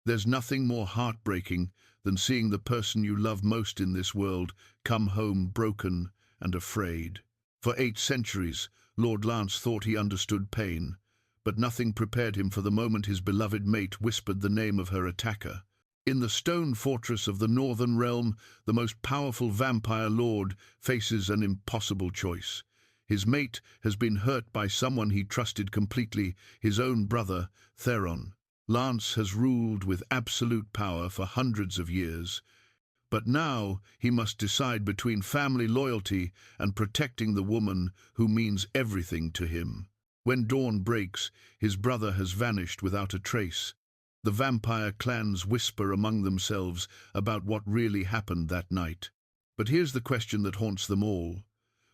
There's nothing more heartbreaking than seeing the person you love most in this world come home broken and afraid. For 8 centuries, Lord Lance thought he understood pain, but nothing prepared him for the moment his beloved mate whispered the name of her attacker. In the stone fortress of the Northern Realm, the most powerful vampire lord faces an impossible choice. His mate has been hurt by someone he trusted completely, his own brother, Theron. Lance has ruled with absolute power for hundreds of years, but now he must decide between family loyalty and protecting the woman who means everything to him. When dawn breaks, his brother has vanished without a trace. The vampire clans whisper among themselves about what really happened that night. But here's the question that haunts them all.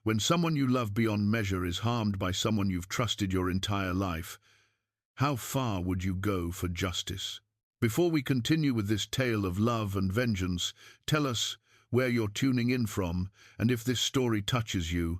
When someone you love beyond measure is harmed by someone you've trusted your entire life, how far would you go for justice? Before we continue with this tale of love and vengeance, tell us where you're tuning in from, and if this story touches you,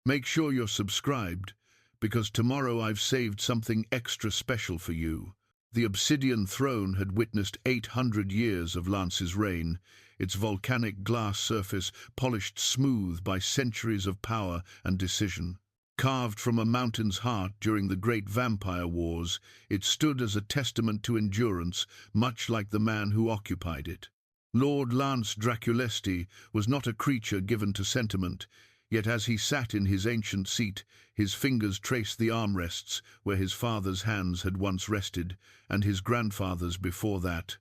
make sure you're subscribed, because tomorrow I've saved something extra special for you. The obsidian throne had witnessed 800 years of Lance's reign, its volcanic glass surface polished smooth by centuries of power and decision. Carved from a mountain's heart during the Great Vampire Wars, it stood as a testament to endurance, much like the man who occupied it. Lord Lance Draculesti was not a creature given to sentiment, yet as he sat in his ancient seat, his fingers traced the armrests where his father's hands had once rested, and his grandfather's before that.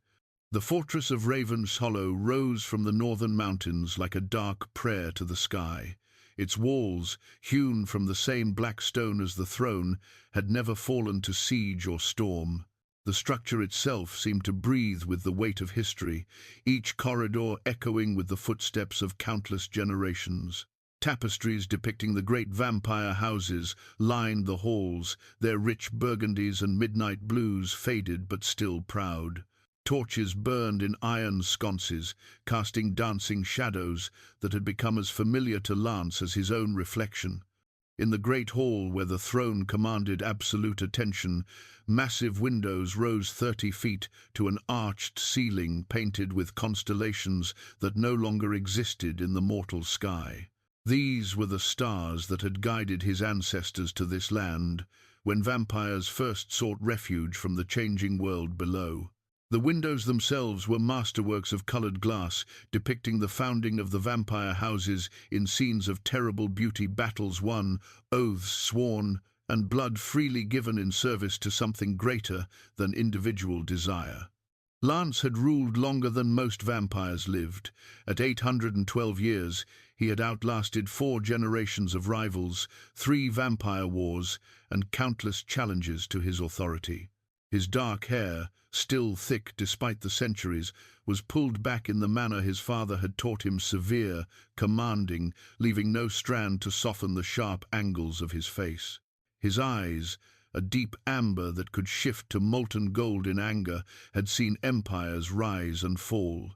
The fortress of Raven's Hollow rose from the northern mountains like a dark prayer to the sky. Its walls, hewn from the same black stone as the throne, had never fallen to siege or storm. The structure itself seemed to breathe with the weight of history, each corridor echoing with the footsteps of countless generations. Tapestries depicting the great vampire houses lined the halls, their rich burgundies and midnight blues faded but still proud. Torches burned in iron sconces, casting dancing shadows that had become as familiar to Lance as his own reflection. In the great hall where the throne commanded absolute attention, massive windows rose 30 feet to an arched ceiling painted with constellations that no longer existed in the mortal sky. These were the stars that had guided his ancestors to this land when vampires first sought refuge from the changing world below. The windows themselves were masterworks of colored glass, depicting the founding of the vampire houses in scenes of terrible beauty, battles won, oaths sworn, and blood freely given in service to something greater than individual desire. Lance had ruled longer than most vampires lived. At 812 years, he had outlasted 4 generations of rivals, 3 vampire wars, and countless challenges to his authority. His dark hair, still thick despite the centuries, was pulled back in the manner his father had taught him, severe, commanding, leaving no strand to soften the sharp angles of his face. His eyes, a deep amber that could shift to molten gold in anger, had seen empires rise and fall.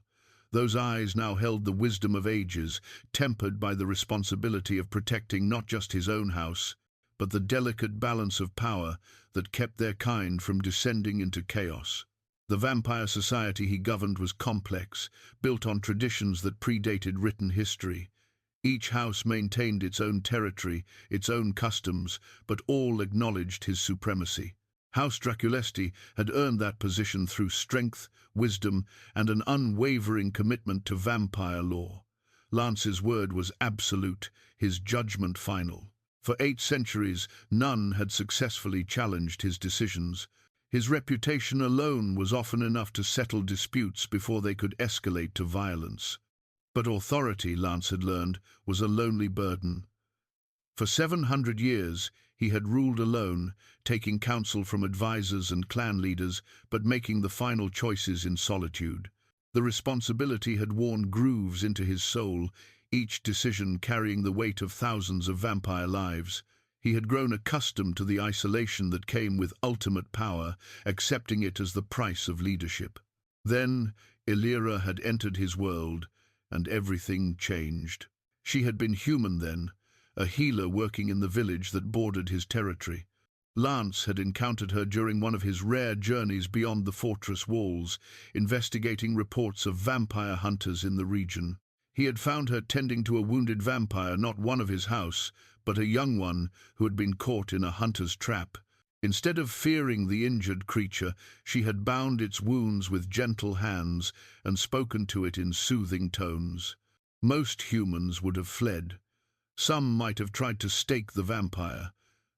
Those eyes now held the wisdom of ages, tempered by the responsibility of protecting not just his own house, but the delicate balance of power that kept their kind from descending into chaos. The vampire society he governed was complex, built on traditions that predated written history. Each house maintained its own territory, its own customs, but all acknowledged his supremacy. House Draculesti had earned that position through strength, wisdom, and an unwavering commitment to vampire law. Lance's word was absolute, his judgment final. For 8 centuries, none had successfully challenged his decisions. His reputation alone was often enough to settle disputes before they could escalate to violence. But authority, Lance had learned, was a lonely burden. For 700 years, he had ruled alone, taking counsel from advisors and clan leaders, but making the final choices in solitude. The responsibility had worn grooves into his soul, each decision carrying the weight of thousands of vampire lives. He had grown accustomed to the isolation that came with ultimate power, accepting it as the price of leadership. Then, Illyra had entered his world, and everything changed. She had been human then, a healer working in the village that bordered his territory. Lance had encountered her during one of his rare journeys beyond the fortress walls, investigating reports of vampire hunters in the region. He had found her tending to a wounded vampire, not one of his house, but a young one who had been caught in a hunter's trap. Instead of fearing the injured creature, she had bound its wounds with gentle hands and spoken to it in soothing tones. Most humans would have fled. Some might have tried to stake the vampire,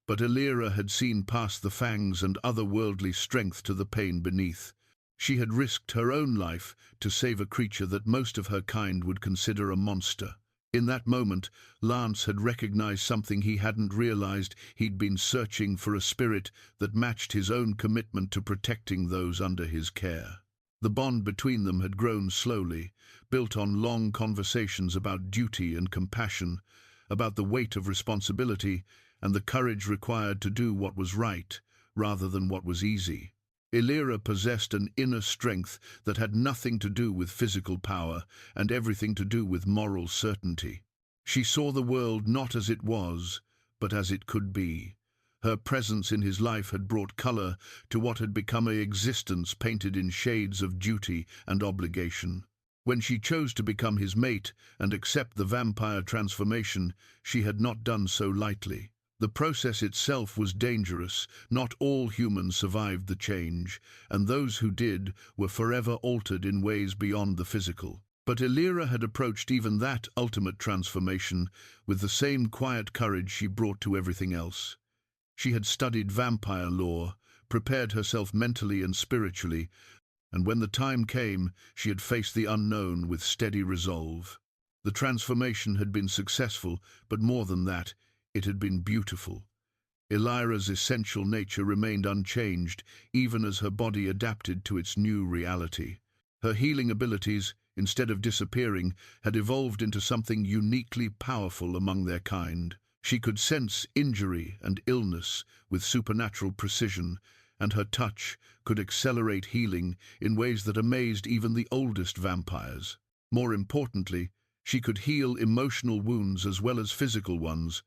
but Illyra had seen past the fangs and otherworldly strength to the pain beneath. She had risked her own life to save a creature that most of her kind would consider a monster. In that moment, Lance had recognized something he hadn't realized. He'd been searching for a spirit that matched his own commitment to protecting those under his care. The bond between them had grown slowly, built on long conversations about duty and compassion, about the weight of responsibility and the courage required to do what was right, rather than what was easy. Illyra possessed an inner strength that had nothing to do with physical power and everything to do with moral certainty. She saw the world not as it was, but as it could be. Her presence in his life had brought color to what had become an existence painted in shades of duty and obligation. When she chose to become his mate and accept the vampire transformation, she had not done so lightly. The process itself was dangerous. Not all humans survived the change, and those who did were forever altered in ways beyond the physical. But Illyra had approached even that ultimate transformation with the same quiet courage she brought to everything else. She had studied vampire lore, prepared herself mentally and spiritually, and when the time came, she had faced the unknown with steady resolve. The transformation had been successful, but more than that, it had been beautiful. Illyra's essential nature remained unchanged, even as her body adapted to its new reality. Her healing abilities, instead of disappearing, had evolved into something uniquely powerful among their kind. She could sense injury and illness with supernatural precision, and her touch could accelerate healing in ways that amazed even the oldest vampires. More importantly, she could heal emotional wounds as well as physical ones,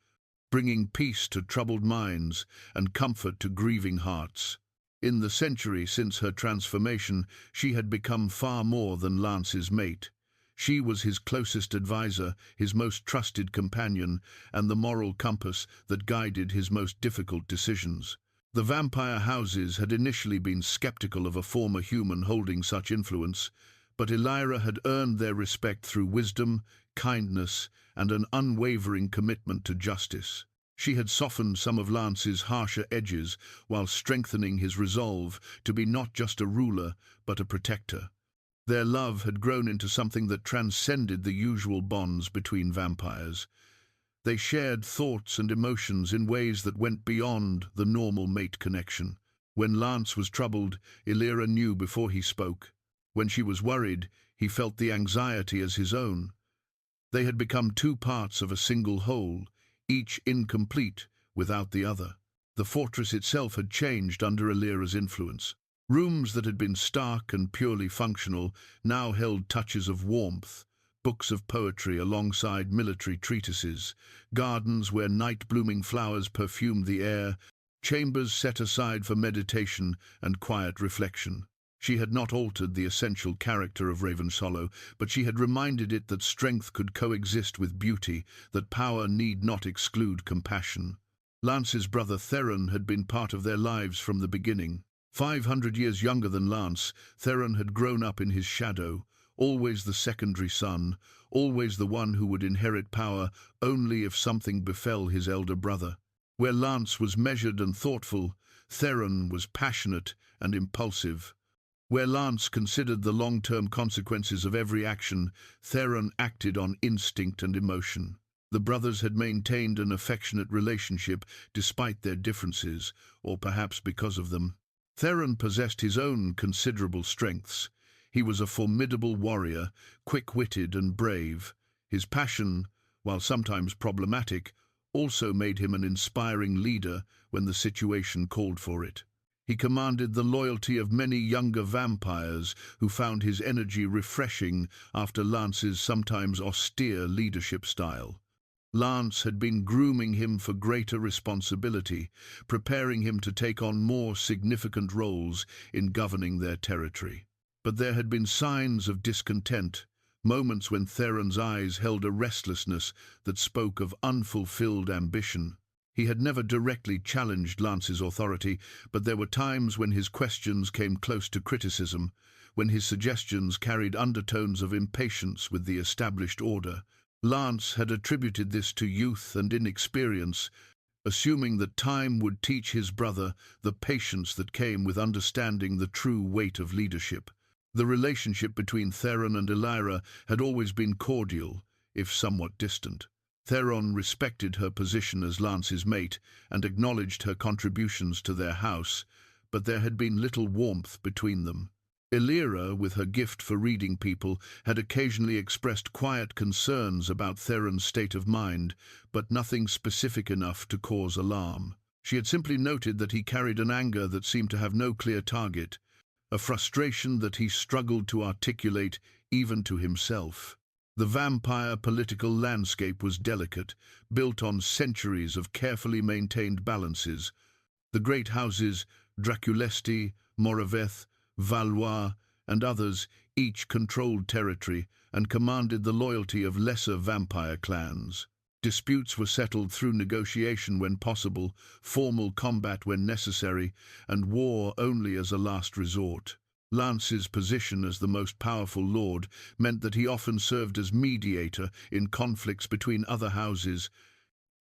bringing peace to troubled minds and comfort to grieving hearts. In the century since her transformation, she had become far more than Lance's mate. She was his closest advisor, his most trusted companion, and the moral compass that guided his most difficult decisions. The vampire houses had initially been skeptical of a former human holding such influence, but Illyra had earned their respect through wisdom, kindness, and an unwavering commitment to justice. She had softened some of Lance's harsher edges while strengthening his resolve to be not just a ruler, but a protector. Their love had grown into something that transcended the usual bonds between vampires. They shared thoughts and emotions in ways that went beyond the normal mate connection. When Lance was troubled, Illyra knew before he spoke. When she was worried, he felt the anxiety as his own. They had become two parts of a single whole, each incomplete without the other. The fortress itself had changed under Illyra's influence. Rooms that had been stark and purely functional now held touches of warmth, books of poetry alongside military treatises, gardens where night-blooming flowers perfumed the air, chambers set aside for meditation and quiet reflection. She had not altered the essential character of Ravenshollow, but she had reminded it that strength could coexist with beauty, that power need not exclude compassion. Lance's brother Theron had been part of their lives from the beginning. 500 years younger than Lance, Theron had grown up in his shadow, always the secondary son, always the one who would inherit power only if something befell his elder brother. Where Lance was measured and thoughtful, Theron was passionate and impulsive. Where Lance considered the long-term consequences of every action, Theron acted on instinct and emotion. The brothers had maintained an affectionate relationship despite their differences, or perhaps because of them. Theron possessed his own considerable strengths. He was a formidable warrior, quick-witted and brave. His passion, while sometimes problematic, also made him an inspiring leader when the situation called for it. He commanded the loyalty of many younger vampires who found his energy refreshing after Lance's sometimes austere leadership style. Lance had been grooming him for greater responsibility, preparing him to take on more significant roles in governing their territory. But there had been signs of discontent, moments when Theron's eyes held a restlessness that spoke of unfulfilled ambition. He had never directly challenged Lance's authority, but there were times when his questions came close to criticism, when his suggestions carried undertones of impatience with the established order. Lance had attributed this to youth and inexperience, assuming that time would teach his brother the patience that came with understanding the true weight of leadership. The relationship between Theron and Elira had always been cordial, if somewhat distant. Theron respected her position as Lance's mate and acknowledged her contributions to their house, but there had been little warmth between them. Elira, with her gift for reading people, had occasionally expressed quiet concerns about Theron's state of mind, but nothing specific enough to cause alarm. She had simply noted that he carried an anger that seemed to have no clear target, a frustration that he struggled to articulate even to himself. The vampire political landscape was delicate, built on centuries of carefully maintained balances. The great houses, Draculesti, Moraveth, Valois, and others, each controlled territory and commanded the loyalty of lesser vampire clans. Disputes were settled through negotiation when possible, formal combat when necessary, and war only as a last resort. Lance's position as the most powerful lord meant that he often served as mediator in conflicts between other houses,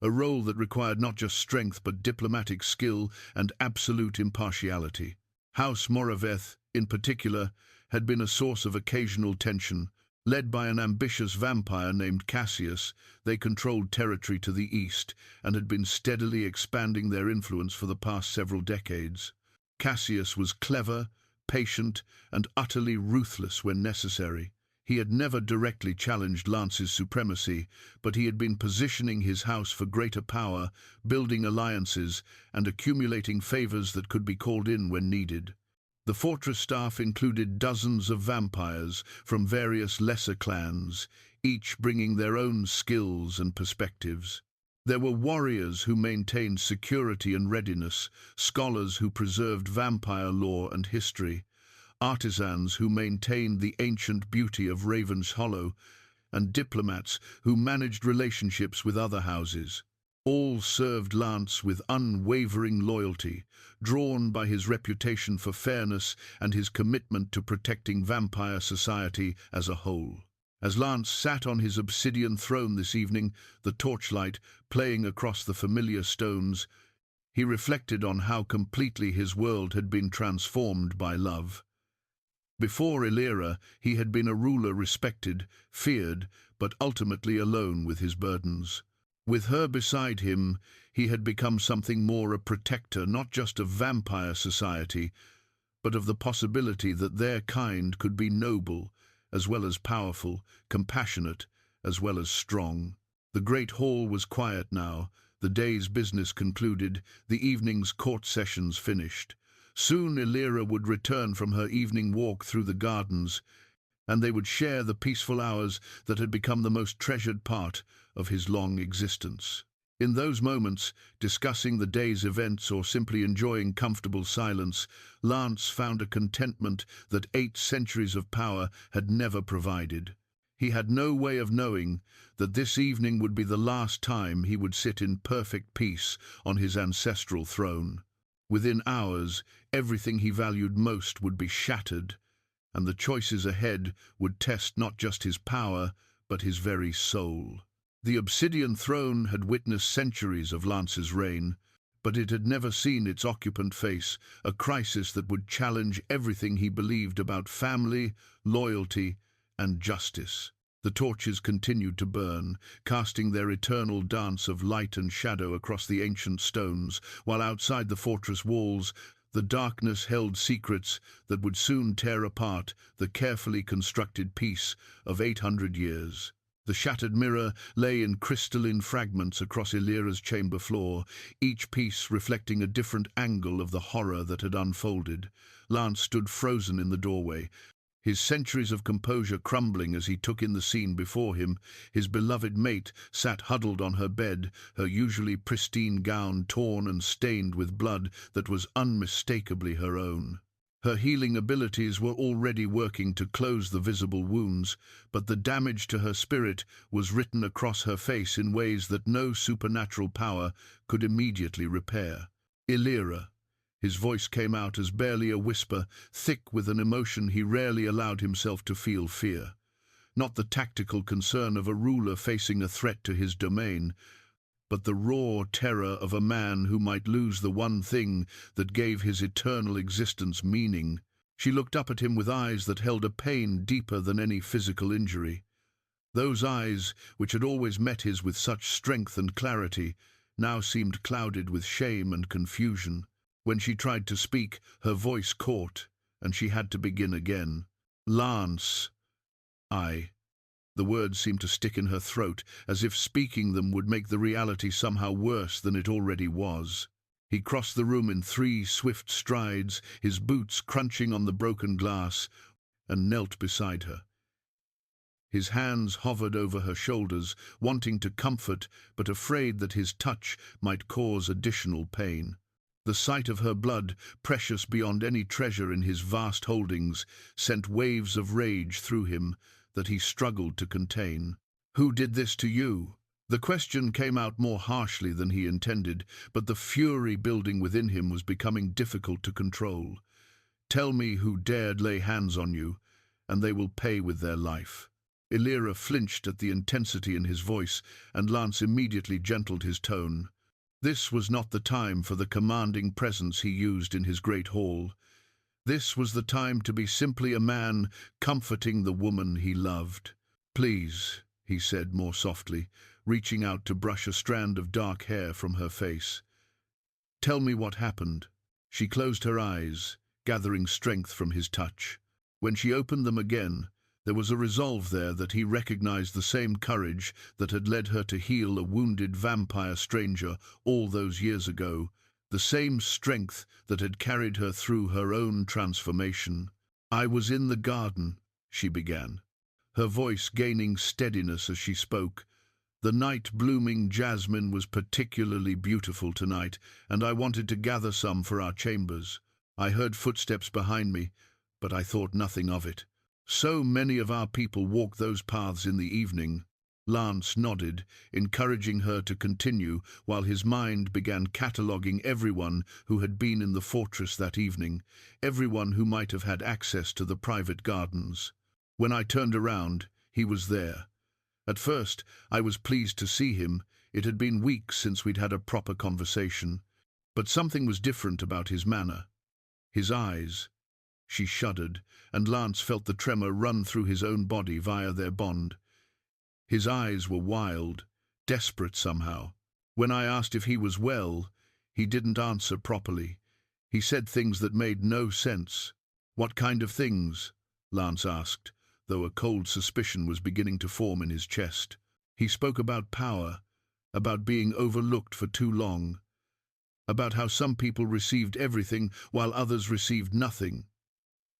a role that required not just strength but diplomatic skill and absolute impartiality. House Moraveth, in particular, had been a source of occasional tension. Led by an ambitious vampire named Cassius, they controlled territory to the east and had been steadily expanding their influence for the past several decades. Cassius was clever, patient, and utterly ruthless when necessary. He had never directly challenged Lance's supremacy, but he had been positioning his house for greater power, building alliances, and accumulating favors that could be called in when needed. The fortress staff included dozens of vampires from various lesser clans, each bringing their own skills and perspectives. There were warriors who maintained security and readiness, scholars who preserved vampire lore and history, artisans who maintained the ancient beauty of Raven's Hollow, and diplomats who managed relationships with other houses. All served Lance with unwavering loyalty, drawn by his reputation for fairness and his commitment to protecting vampire society as a whole. As Lance sat on his obsidian throne this evening, the torchlight playing across the familiar stones, he reflected on how completely his world had been transformed by love. Before Elira, he had been a ruler respected, feared, but ultimately alone with his burdens. With her beside him, he had become something more, a protector not just of vampire society, but of the possibility that their kind could be noble, as well as powerful, compassionate, as well as strong. The great hall was quiet now, the day's business concluded, the evening's court sessions finished. Soon Elira would return from her evening walk through the gardens, and they would share the peaceful hours that had become the most treasured part of his long existence. In those moments, discussing the day's events or simply enjoying comfortable silence, Lance found a contentment that 8 centuries of power had never provided. He had no way of knowing that this evening would be the last time he would sit in perfect peace on his ancestral throne. Within hours, everything he valued most would be shattered, and the choices ahead would test not just his power, but his very soul. The obsidian throne had witnessed centuries of Lance's reign, but it had never seen its occupant face a crisis that would challenge everything he believed about family, loyalty, and justice. The torches continued to burn, casting their eternal dance of light and shadow across the ancient stones, while outside the fortress walls, the darkness held secrets that would soon tear apart the carefully constructed peace of 800 years. The shattered mirror lay in crystalline fragments across Elira's chamber floor, each piece reflecting a different angle of the horror that had unfolded. Lance stood frozen in the doorway, his centuries of composure crumbling as he took in the scene before him. His beloved mate sat huddled on her bed, her usually pristine gown torn and stained with blood that was unmistakably her own. Her healing abilities were already working to close the visible wounds, but the damage to her spirit was written across her face in ways that no supernatural power could immediately repair. Illyra. His voice came out as barely a whisper, thick with an emotion he rarely allowed himself to feel: fear. Not the tactical concern of a ruler facing a threat to his domain, but the raw terror of a man who might lose the one thing that gave his eternal existence meaning. She looked up at him with eyes that held a pain deeper than any physical injury. Those eyes, which had always met his with such strength and clarity, now seemed clouded with shame and confusion. When she tried to speak, her voice caught, and she had to begin again. "Lance, I..." The words seemed to stick in her throat, as if speaking them would make the reality somehow worse than it already was. He crossed the room in 3 swift strides, his boots crunching on the broken glass, and knelt beside her. His hands hovered over her shoulders, wanting to comfort, but afraid that his touch might cause additional pain. The sight of her blood, precious beyond any treasure in his vast holdings, sent waves of rage through him that he struggled to contain. "Who did this to you?" The question came out more harshly than he intended, but the fury building within him was becoming difficult to control. "Tell me who dared lay hands on you, and they will pay with their life." Illyra flinched at the intensity in his voice, and Lance immediately gentled his tone. This was not the time for the commanding presence he used in his great hall. This was the time to be simply a man comforting the woman he loved. "Please," he said more softly, reaching out to brush a strand of dark hair from her face. "Tell me what happened." She closed her eyes, gathering strength from his touch. When she opened them again, there was a resolve there that he recognized, the same courage that had led her to heal a wounded vampire stranger all those years ago, the same strength that had carried her through her own transformation. "I was in the garden," she began, her voice gaining steadiness as she spoke. "The night-blooming jasmine was particularly beautiful tonight, and I wanted to gather some for our chambers. I heard footsteps behind me, but I thought nothing of it. So many of our people walk those paths in the evening." Lance nodded, encouraging her to continue, while his mind began cataloguing everyone who had been in the fortress that evening, everyone who might have had access to the private gardens. When I turned around, he was there. At first, I was pleased to see him. It had been weeks since we'd had a proper conversation. But something was different about his manner. His eyes. She shuddered, and Lance felt the tremor run through his own body via their bond. His eyes were wild, desperate somehow. When I asked if he was well, he didn't answer properly. He said things that made no sense. "What kind of things?" Lance asked, though a cold suspicion was beginning to form in his chest. "He spoke about power, about being overlooked for too long, about how some people received everything while others received nothing."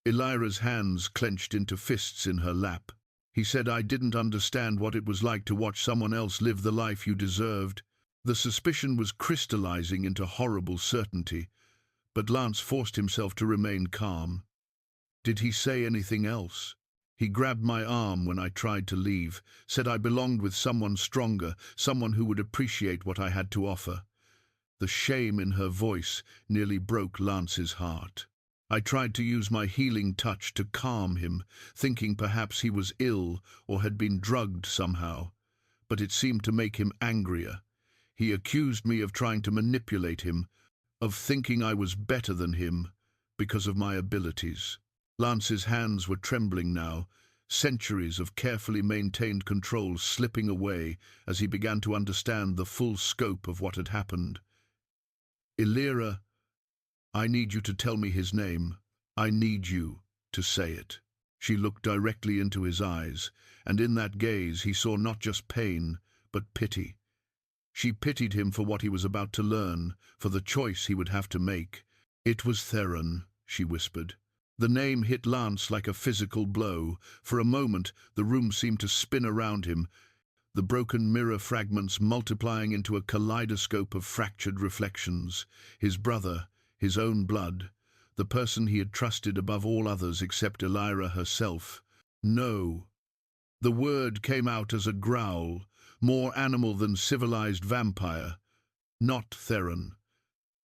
Illyra's hands clenched into fists in her lap. "He said I didn't understand what it was like to watch someone else live the life you deserved." The suspicion was crystallizing into horrible certainty, but Lance forced himself to remain calm. "Did he say anything else?" "He grabbed my arm when I tried to leave, said I belonged with someone stronger, someone who would appreciate what I had to offer." The shame in her voice nearly broke Lance's heart. "I tried to use my healing touch to calm him, thinking perhaps he was ill or had been drugged somehow. But it seemed to make him angrier. He accused me of trying to manipulate him, of thinking I was better than him because of my abilities." Lance's hands were trembling now, centuries of carefully maintained control slipping away as he began to understand the full scope of what had happened. "Illyra, I need you to tell me his name. I need you to say it." She looked directly into his eyes, and in that gaze he saw not just pain, but pity. She pitied him for what he was about to learn, for the choice he would have to make. "It was Theron," she whispered. The name hit Lance like a physical blow. For a moment, the room seemed to spin around him, the broken mirror fragments multiplying into a kaleidoscope of fractured reflections. His brother, his own blood, the person he had trusted above all others except Elira herself. No. The word came out as a growl, more animal than civilized vampire. Not Theron.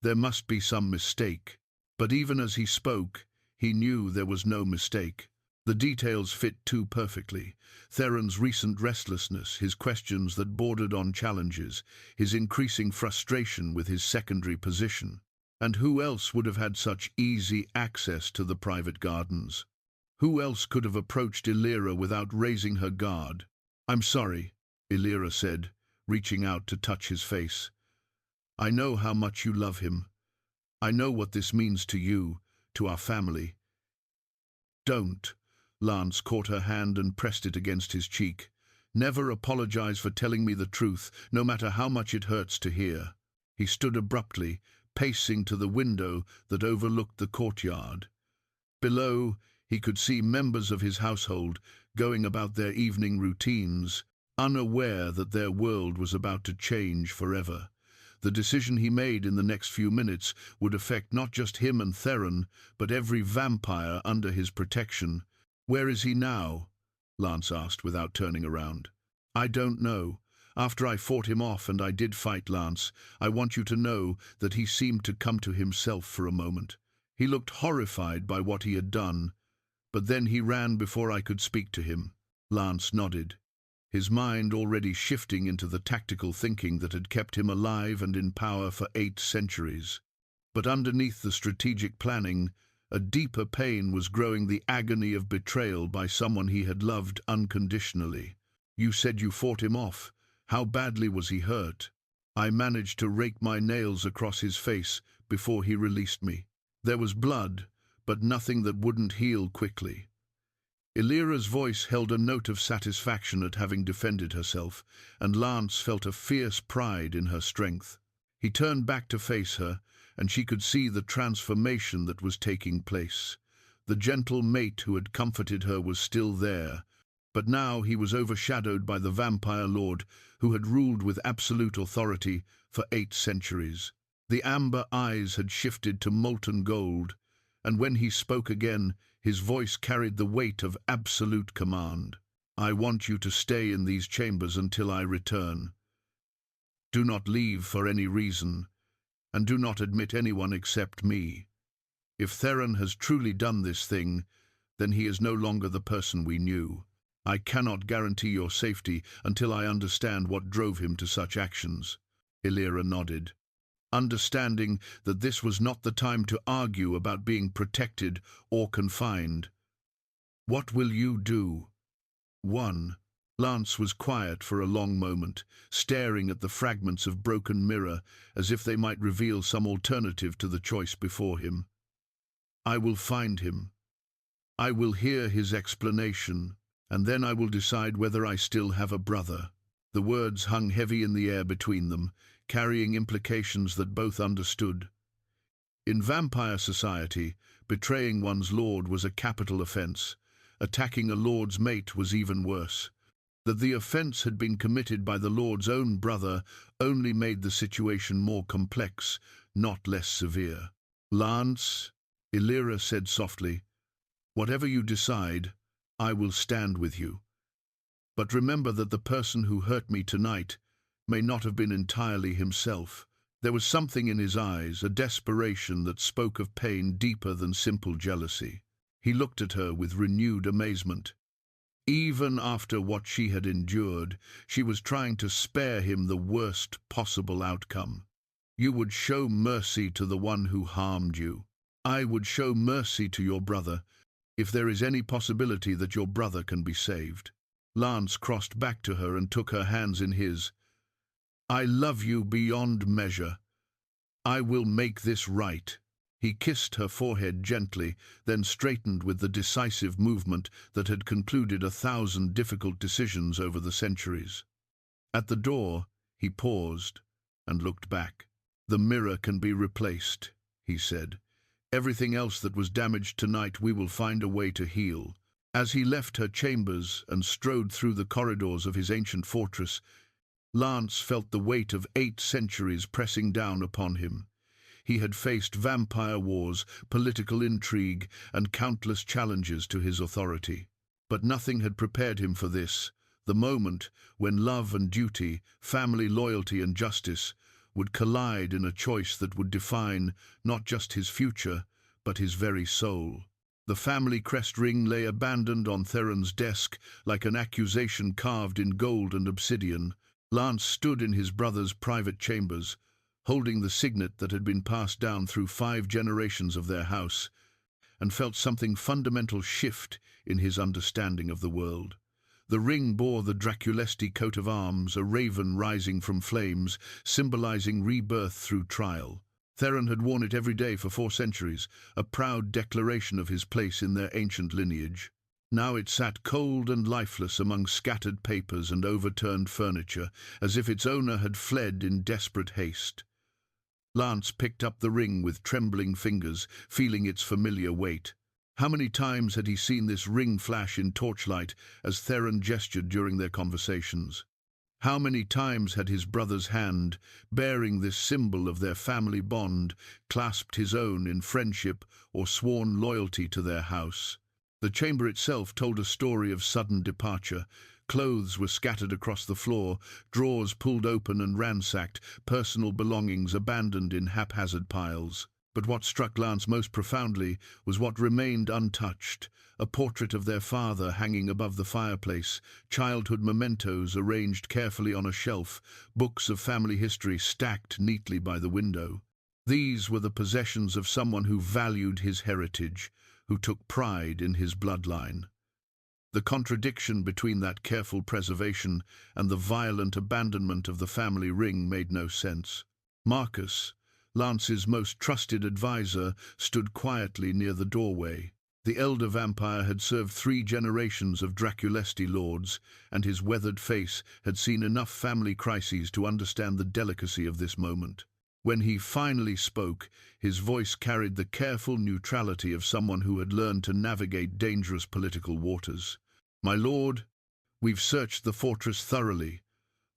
There must be some mistake. But even as he spoke, he knew there was no mistake. The details fit too perfectly. Theron's recent restlessness, his questions that bordered on challenges, his increasing frustration with his secondary position. And who else would have had such easy access to the private gardens? Who else could have approached Elira without raising her guard? "I'm sorry," Elira said, reaching out to touch his face. "I know how much you love him. I know what this means to you, to our family." "Don't." Lance caught her hand and pressed it against his cheek. "Never apologize for telling me the truth, no matter how much it hurts to hear." He stood abruptly, pacing to the window that overlooked the courtyard. Below, he could see members of his household going about their evening routines, unaware that their world was about to change forever. The decision he made in the next few minutes would affect not just him and Theron, but every vampire under his protection. "Where is he now?" Lance asked without turning around. "I don't know. After I fought him off, and I did fight Lance, I want you to know that he seemed to come to himself for a moment. He looked horrified by what he had done, but then he ran before I could speak to him." Lance nodded, his mind already shifting into the tactical thinking that had kept him alive and in power for 8 centuries. But underneath the strategic planning, a deeper pain was growing, the agony of betrayal by someone he had loved unconditionally. "You said you fought him off. How badly was he hurt?" "I managed to rake my nails across his face before he released me. There was blood, but nothing that wouldn't heal quickly." Elira's voice held a note of satisfaction at having defended herself, and Lance felt a fierce pride in her strength. He turned back to face her, and she could see the transformation that was taking place. The gentle mate who had comforted her was still there, but now he was overshadowed by the vampire lord who had ruled with absolute authority for 8 centuries. The amber eyes had shifted to molten gold, and when he spoke again, his voice carried the weight of absolute command. "I want you to stay in these chambers until I return. Do not leave for any reason, and do not admit anyone except me. If Theron has truly done this thing, then he is no longer the person we knew. I cannot guarantee your safety until I understand what drove him to such actions." Elira nodded, understanding that this was not the time to argue about being protected or confined. "What will you do?" 1. Lance was quiet for a long moment, staring at the fragments of broken mirror as if they might reveal some alternative to the choice before him. "I will find him. I will hear his explanation, and then I will decide whether I still have a brother." The words hung heavy in the air between them, carrying implications that both understood. In vampire society, betraying one's lord was a capital offense. Attacking a lord's mate was even worse. That the offense had been committed by the lord's own brother only made the situation more complex, not less severe. "Lance," Elira said softly, "whatever you decide, I will stand with you. But remember that the person who hurt me tonight may not have been entirely himself." There was something in his eyes, a desperation that spoke of pain deeper than simple jealousy. He looked at her with renewed amazement. Even after what she had endured, she was trying to spare him the worst possible outcome. "You would show mercy to the one who harmed you. I would show mercy to your brother, if there is any possibility that your brother can be saved." Lance crossed back to her and took her hands in his. "I love you beyond measure. I will make this right." He kissed her forehead gently, then straightened with the decisive movement that had concluded 1,000 difficult decisions over the centuries. At the door, he paused and looked back. "The mirror can be replaced," he said, Everything else that was damaged tonight we will find a way to heal. As he left her chambers and strode through the corridors of his ancient fortress, Lance felt the weight of 8 centuries pressing down upon him. He had faced vampire wars, political intrigue, and countless challenges to his authority. But nothing had prepared him for this, the moment when love and duty, family loyalty and justice would collide in a choice that would define not just his future, but his very soul. The family crest ring lay abandoned on Theron's desk like an accusation carved in gold and obsidian. Lance stood in his brother's private chambers, holding the signet that had been passed down through 5 generations of their house, and felt something fundamental shift in his understanding of the world. The ring bore the Draculesti coat of arms, a raven rising from flames, symbolizing rebirth through trial. Theron had worn it every day for 4 centuries, a proud declaration of his place in their ancient lineage. Now it sat cold and lifeless among scattered papers and overturned furniture, as if its owner had fled in desperate haste. Lance picked up the ring with trembling fingers, feeling its familiar weight. How many times had he seen this ring flash in torchlight as Theron gestured during their conversations? How many times had his brother's hand, bearing this symbol of their family bond, clasped his own in friendship or sworn loyalty to their house? The chamber itself told a story of sudden departure. Clothes were scattered across the floor, drawers pulled open and ransacked, personal belongings abandoned in haphazard piles. But what struck Lance most profoundly was what remained untouched: a portrait of their father hanging above the fireplace, childhood mementos arranged carefully on a shelf, books of family history stacked neatly by the window. These were the possessions of someone who valued his heritage, who took pride in his bloodline. The contradiction between that careful preservation and the violent abandonment of the family ring made no sense. Marcus, Lance's most trusted advisor, stood quietly near the doorway. The elder vampire had served 3 generations of Draculesti lords, and his weathered face had seen enough family crises to understand the delicacy of this moment. When he finally spoke, his voice carried the careful neutrality of someone who had learned to navigate dangerous political waters. "My lord, we've searched the fortress thoroughly.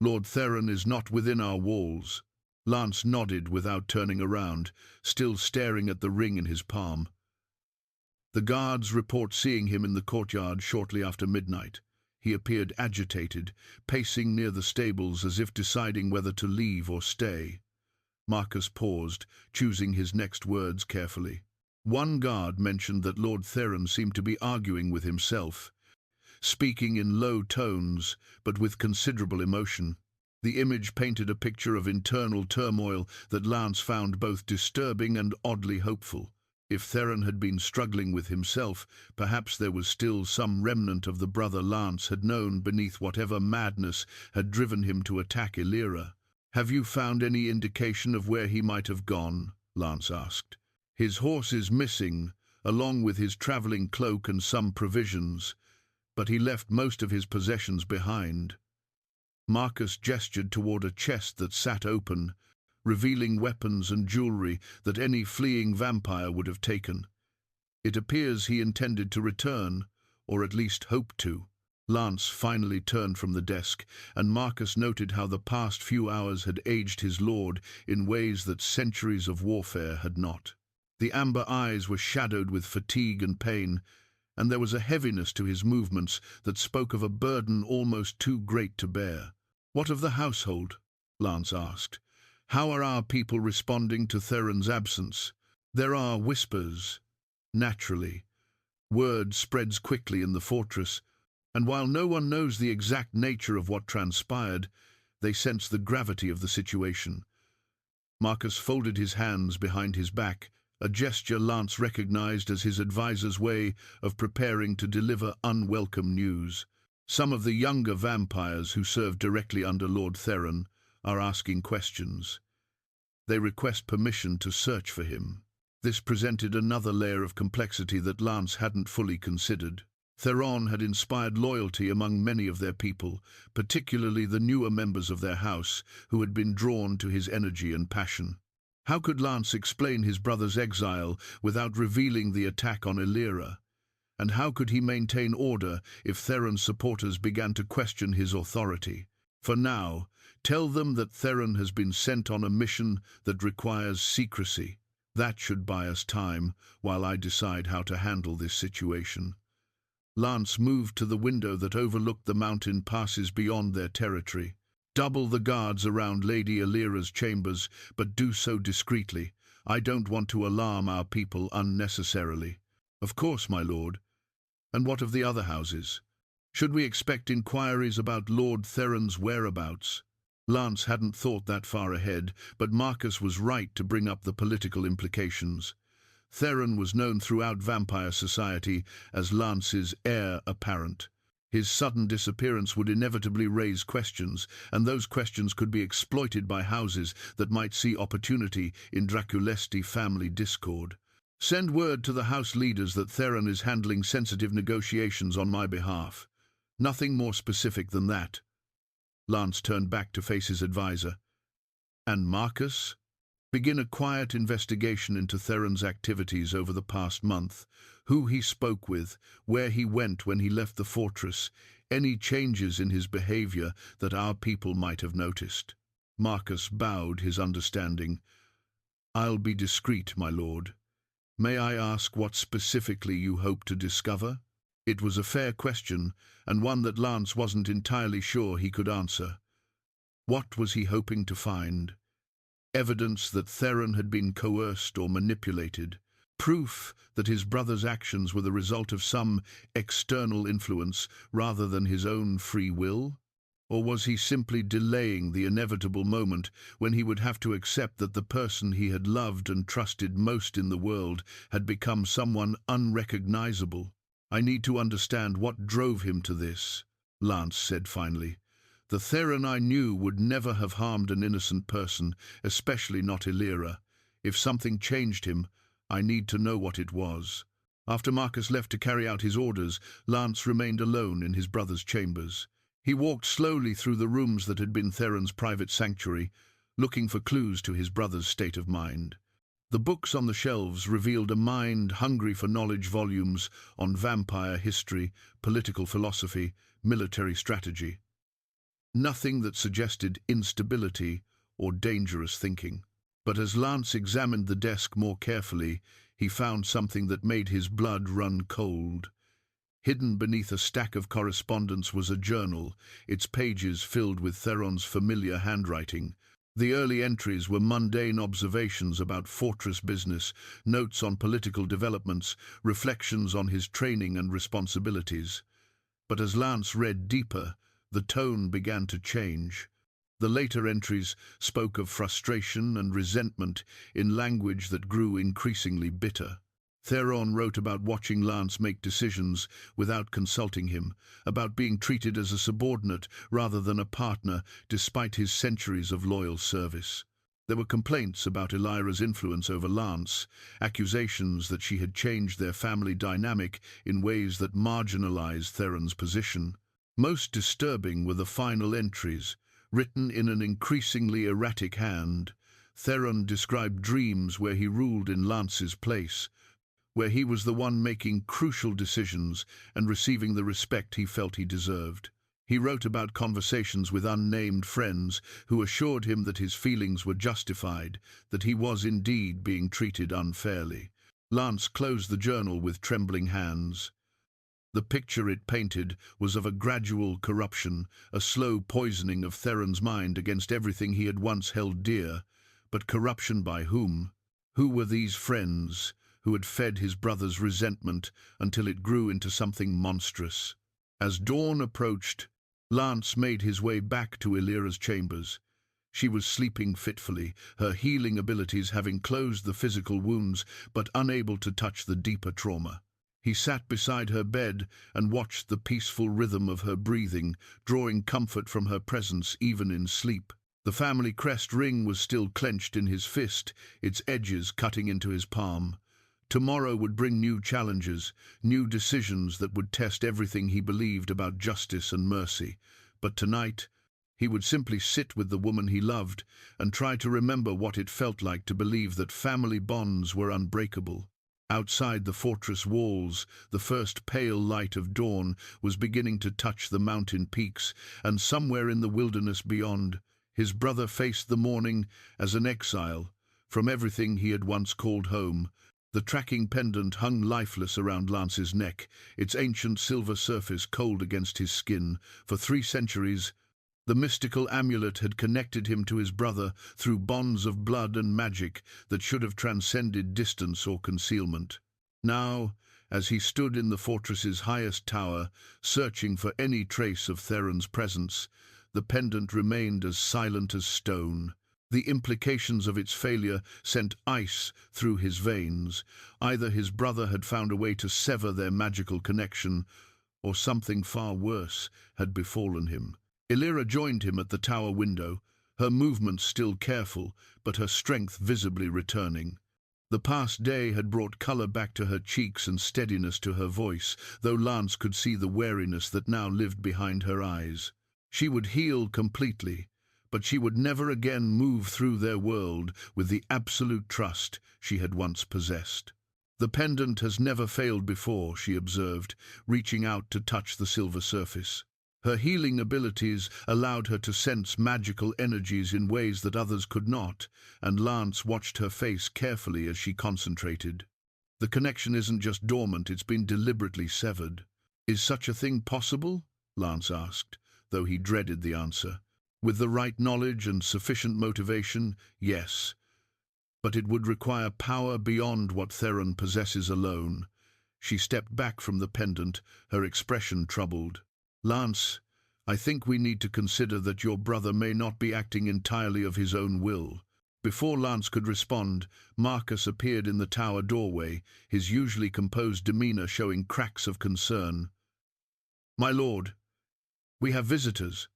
Lord Theron is not within our walls." Lance nodded without turning around, still staring at the ring in his palm. "The guards report seeing him in the courtyard shortly after midnight. He appeared agitated, pacing near the stables as if deciding whether to leave or stay." Marcus paused, choosing his next words carefully. One guard mentioned that Lord Theron seemed to be arguing with himself, speaking in low tones, but with considerable emotion. The image painted a picture of internal turmoil that Lance found both disturbing and oddly hopeful. If Theron had been struggling with himself, perhaps there was still some remnant of the brother Lance had known beneath whatever madness had driven him to attack Illyria. "Have you found any indication of where he might have gone?" Lance asked. "His horse is missing, along with his traveling cloak and some provisions, but he left most of his possessions behind." Marcus gestured toward a chest that sat open, revealing weapons and jewelry that any fleeing vampire would have taken. "It appears he intended to return, or at least hoped to." Lance finally turned from the desk, and Marcus noted how the past few hours had aged his lord in ways that centuries of warfare had not. The amber eyes were shadowed with fatigue and pain, and there was a heaviness to his movements that spoke of a burden almost too great to bear. "What of the household?" Lance asked. "How are our people responding to Theron's absence?" "There are whispers. Naturally. Word spreads quickly in the fortress, and while no one knows the exact nature of what transpired, they sense the gravity of the situation." Marcus folded his hands behind his back, a gesture Lance recognized as his advisor's way of preparing to deliver unwelcome news. "Some of the younger vampires who serve directly under Lord Theron are asking questions. They request permission to search for him." This presented another layer of complexity that Lance hadn't fully considered. Theron had inspired loyalty among many of their people, particularly the newer members of their house, who had been drawn to his energy and passion. How could Lance explain his brother's exile without revealing the attack on Illyria? And how could he maintain order if Theron's supporters began to question his authority? For now, tell them that Theron has been sent on a mission that requires secrecy. That should buy us time while I decide how to handle this situation. Lance moved to the window that overlooked the mountain passes beyond their territory. Double the guards around Lady Illyria's chambers, but do so discreetly. I don't want to alarm our people unnecessarily. Of course, my lord. And what of the other houses? Should we expect inquiries about Lord Theron's whereabouts? Lance hadn't thought that far ahead, but Marcus was right to bring up the political implications. Theron was known throughout vampire society as Lance's heir apparent. His sudden disappearance would inevitably raise questions, and those questions could be exploited by houses that might see opportunity in Draculesti family discord. Send word to the house leaders that Theron is handling sensitive negotiations on my behalf. Nothing more specific than that. Lance turned back to face his advisor. And Marcus? Begin a quiet investigation into Theron's activities over the past month, who he spoke with, where he went when he left the fortress, any changes in his behavior that our people might have noticed. Marcus bowed his understanding. I'll be discreet, my lord. May I ask what specifically you hope to discover? It was a fair question, and one that Lance wasn't entirely sure he could answer. What was he hoping to find? Evidence that Theron had been coerced or manipulated, proof that his brother's actions were the result of some external influence rather than his own free will? Or was he simply delaying the inevitable moment when he would have to accept that the person he had loved and trusted most in the world had become someone unrecognizable? I need to understand what drove him to this, Lance said finally. The Theron I knew would never have harmed an innocent person, especially not Illyria. If something changed him, I need to know what it was. After Marcus left to carry out his orders, Lance remained alone in his brother's chambers. He walked slowly through the rooms that had been Theron's private sanctuary, looking for clues to his brother's state of mind. The books on the shelves revealed a mind hungry for knowledge, volumes on vampire history, political philosophy, military strategy. Nothing that suggested instability or dangerous thinking. But as Lance examined the desk more carefully, he found something that made his blood run cold. Hidden beneath a stack of correspondence was a journal, its pages filled with Theron's familiar handwriting. The early entries were mundane observations about fortress business, notes on political developments, reflections on his training and responsibilities. But as Lance read deeper, the tone began to change. The later entries spoke of frustration and resentment in language that grew increasingly bitter. Theron wrote about watching Lance make decisions without consulting him, about being treated as a subordinate rather than a partner despite his centuries of loyal service. There were complaints about Illyria's influence over Lance, accusations that she had changed their family dynamic in ways that marginalized Theron's position. Most disturbing were the final entries, written in an increasingly erratic hand. Theron described dreams where he ruled in Lance's place, where he was the one making crucial decisions and receiving the respect he felt he deserved. He wrote about conversations with unnamed friends who assured him that his feelings were justified, that he was indeed being treated unfairly. Lance closed the journal with trembling hands. The picture it painted was of a gradual corruption, a slow poisoning of Theron's mind against everything he had once held dear. But corruption by whom? Who were these friends who had fed his brother's resentment until it grew into something monstrous? As dawn approached, Lance made his way back to Illyria's chambers. She was sleeping fitfully, her healing abilities having closed the physical wounds but unable to touch the deeper trauma. He sat beside her bed and watched the peaceful rhythm of her breathing, drawing comfort from her presence even in sleep. The family crest ring was still clenched in his fist, its edges cutting into his palm. Tomorrow would bring new challenges, new decisions that would test everything he believed about justice and mercy. But tonight, He would simply sit with the woman he loved and try to remember what it felt like to believe that family bonds were unbreakable. Outside the fortress walls, the first pale light of dawn was beginning to touch the mountain peaks, and somewhere in the wilderness beyond, his brother faced the morning as an exile from everything he had once called home. The tracking pendant hung lifeless around Lance's neck, its ancient silver surface cold against his skin. For 3 centuries, the mystical amulet had connected him to his brother through bonds of blood and magic that should have transcended distance or concealment. Now, as he stood in the fortress's highest tower, searching for any trace of Theron's presence, the pendant remained as silent as stone. The implications of its failure sent ice through his veins. Either his brother had found a way to sever their magical connection, or something far worse had befallen him. Illyra joined him at the tower window, her movements still careful, but her strength visibly returning. The past day had brought colour back to her cheeks and steadiness to her voice, though Lance could see the wariness that now lived behind her eyes. She would heal completely, but she would never again move through their world with the absolute trust she had once possessed. The pendant has never failed before, she observed, reaching out to touch the silver surface. Her healing abilities allowed her to sense magical energies in ways that others could not, and Lance watched her face carefully as she concentrated. The connection isn't just dormant, it's been deliberately severed. Is such a thing possible? Lance asked, though he dreaded the answer. With the right knowledge and sufficient motivation, yes. But it would require power beyond what Theron possesses alone. She stepped back from the pendant, her expression troubled. Lance, I think we need to consider that your brother may not be acting entirely of his own will. Before Lance could respond, Marcus appeared in the tower doorway, his usually composed demeanor showing cracks of concern. My lord, we have visitors.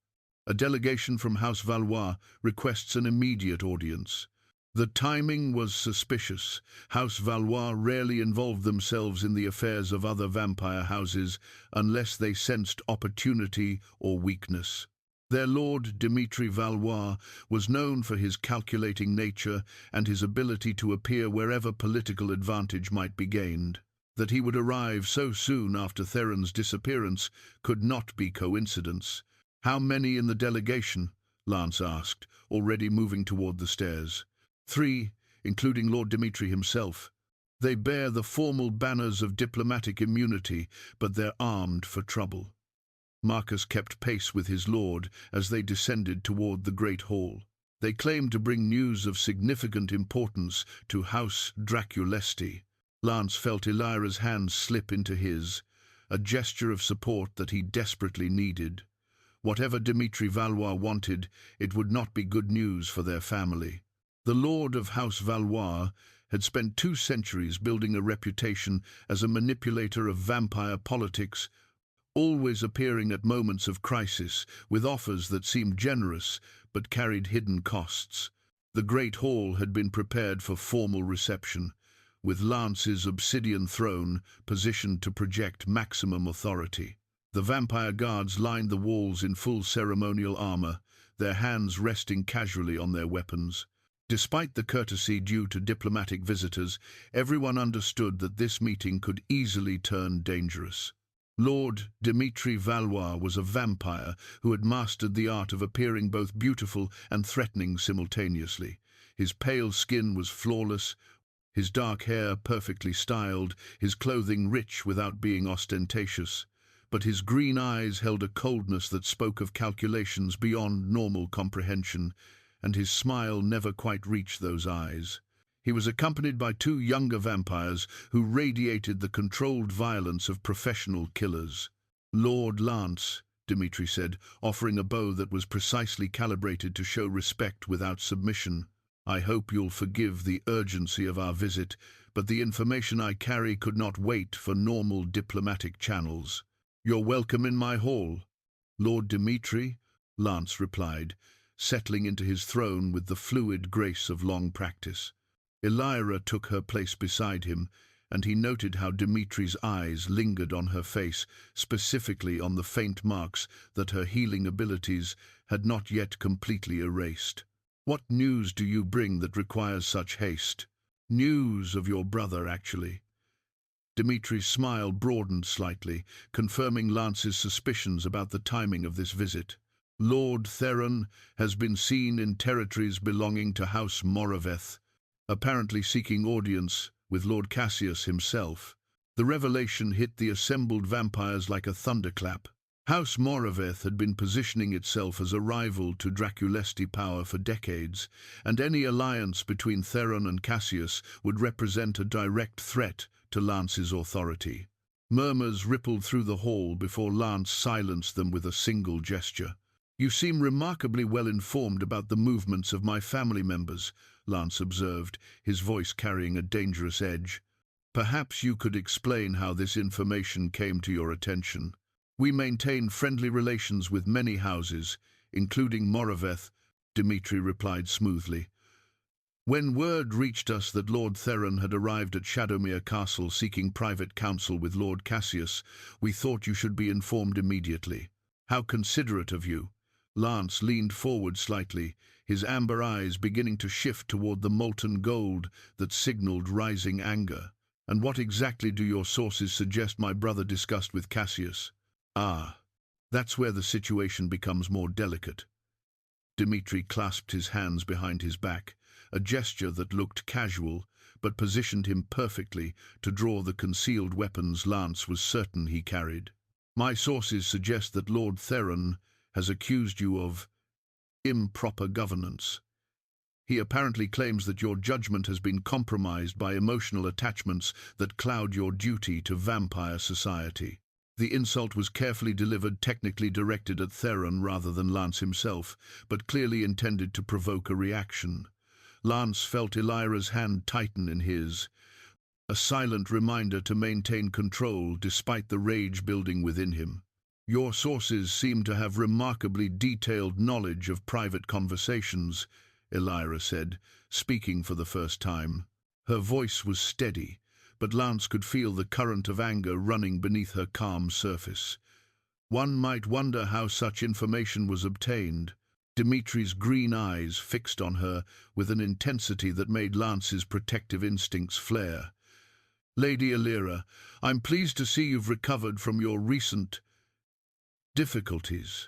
A delegation from House Valois requests an immediate audience. The timing was suspicious. House Valois rarely involved themselves in the affairs of other vampire houses unless they sensed opportunity or weakness. Their lord, Dimitri Valois, was known for his calculating nature and his ability to appear wherever political advantage might be gained. That he would arrive so soon after Theron's disappearance could not be coincidence. How many in the delegation? Lance asked, already moving toward the stairs. 3, including Lord Dimitri himself. They bear the formal banners of diplomatic immunity, but they're armed for trouble. Marcus kept pace with his lord as they descended toward the great hall. They claimed to bring news of significant importance to House Draculesti. Lance felt Illyra's hand slip into his, a gesture of support that he desperately needed. Whatever Dimitri Valois wanted, it would not be good news for their family. The lord of House Valois had spent 2 centuries building a reputation as a manipulator of vampire politics, always appearing at moments of crisis with offers that seemed generous but carried hidden costs. The great hall had been prepared for formal reception, with Lance's obsidian throne positioned to project maximum authority. The vampire guards lined the walls in full ceremonial armor, their hands resting casually on their weapons. Despite the courtesy due to diplomatic visitors, everyone understood that this meeting could easily turn dangerous. Lord Dimitri Valois was a vampire who had mastered the art of appearing both beautiful and threatening simultaneously. His pale skin was flawless, his dark hair perfectly styled, his clothing rich without being ostentatious. But his green eyes held a coldness that spoke of calculations beyond normal comprehension, and his smile never quite reached those eyes. He was accompanied by 2 younger vampires who radiated the controlled violence of professional killers. Lord Lance, Dimitri said, offering a bow that was precisely calibrated to show respect without submission. I hope you'll forgive the urgency of our visit, but the information I carry could not wait for normal diplomatic channels. You're welcome in my hall. Lord Dimitri, Lance replied, settling into his throne with the fluid grace of long practice. Illyra took her place beside him, and he noted how Dimitri's eyes lingered on her face, specifically on the faint marks that her healing abilities had not yet completely erased. "What news do you bring that requires such haste?" "News of your brother, actually." Dimitri's smile broadened slightly, confirming Lance's suspicions about the timing of this visit. "Lord Theron has been seen in territories belonging to House Moraveth, apparently seeking audience with Lord Cassius himself." The revelation hit the assembled vampires like a thunderclap. House Moraveth had been positioning itself as a rival to Draculesti power for decades, and any alliance between Theron and Cassius would represent a direct threat to Lance's authority. Murmurs rippled through the hall before Lance silenced them with a single gesture. "You seem remarkably well informed about the movements of my family members," Lance observed, his voice carrying a dangerous edge. "Perhaps you could explain how this information came to your attention." "We maintain friendly relations with many houses, including Moraveth," Dimitri replied smoothly. "When word reached us that Lord Theron had arrived at Shadowmere Castle seeking private counsel with Lord Cassius, we thought you should be informed immediately." "How considerate of you." Lance leaned forward slightly, his amber eyes beginning to shift toward the molten gold that signaled rising anger. "And what exactly do your sources suggest my brother discussed with Cassius?" "Ah, that's where the situation becomes more delicate." Dimitri clasped his hands behind his back, a gesture that looked casual, but positioned him perfectly to draw the concealed weapons Lance was certain he carried. "My sources suggest that Lord Theron has accused you of improper governance. He apparently claims that your judgment has been compromised by emotional attachments that cloud your duty to vampire society." The insult was carefully delivered, technically directed at Theron rather than Lance himself, but clearly intended to provoke a reaction. Lance felt Elira's hand tighten in his, a silent reminder to maintain control despite the rage building within him. "Your sources seem to have remarkably detailed knowledge of private conversations," Elira said, speaking for the first time. Her voice was steady, but Lance could feel the current of anger running beneath her calm surface. One might wonder how such information was obtained. Dimitri's green eyes fixed on her with an intensity that made Lance's protective instincts flare. "Lady Elira, I'm pleased to see you've recovered from your recent difficulties.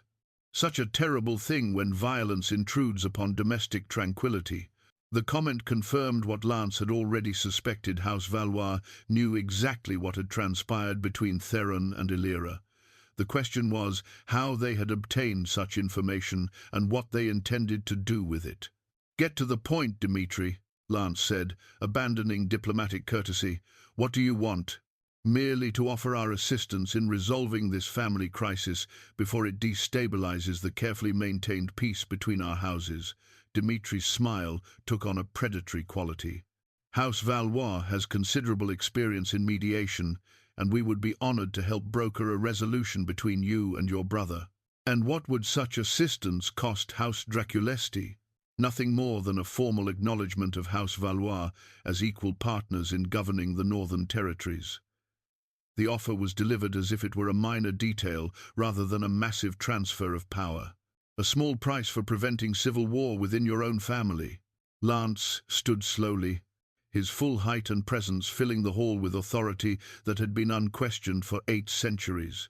Such a terrible thing when violence intrudes upon domestic tranquility." The comment confirmed what Lance had already suspected. House Valois knew exactly what had transpired between Theron and Elira. The question was how they had obtained such information and what they intended to do with it. "Get to the point, Dimitri," Lance said, abandoning diplomatic courtesy. "What do you want?" "Merely to offer our assistance in resolving this family crisis before it destabilizes the carefully maintained peace between our houses." Dimitri's smile took on a predatory quality. "House Valois has considerable experience in mediation, and we would be honored to help broker a resolution between you and your brother." "And what would such assistance cost House Draculesti?" "Nothing more than a formal acknowledgement of House Valois as equal partners in governing the Northern Territories." The offer was delivered as if it were a minor detail rather than a massive transfer of power. "A small price for preventing civil war within your own family." Lance stood slowly, his full height and presence filling the hall with authority that had been unquestioned for 8 centuries.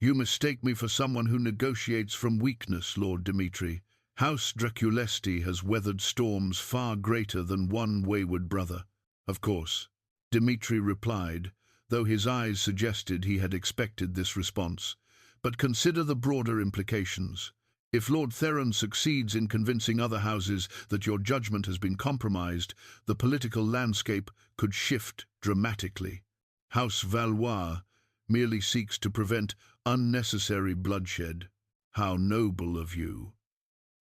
"You mistake me for someone who negotiates from weakness, Lord Dimitri. House Draculesti has weathered storms far greater than one wayward brother." "Of course," Dimitri replied, though his eyes suggested he had expected this response. "But consider the broader implications. If Lord Theron succeeds in convincing other houses that your judgment has been compromised, the political landscape could shift dramatically. House Valois merely seeks to prevent unnecessary bloodshed." "How noble of you."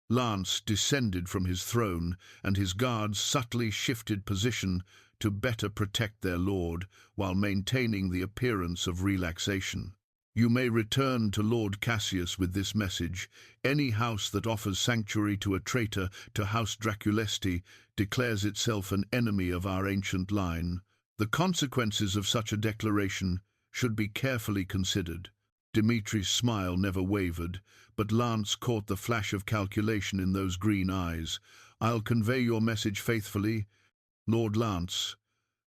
Lance descended from his throne, and his guards subtly shifted position to better protect their lord while maintaining the appearance of relaxation. "You may return to Lord Cassius with this message. Any house that offers sanctuary to a traitor to House Draculesti declares itself an enemy of our ancient line. The consequences of such a declaration should be carefully considered. Dimitri's smile never wavered, but Lance caught the flash of calculation in those green eyes. "I'll convey your message faithfully, Lord Lance,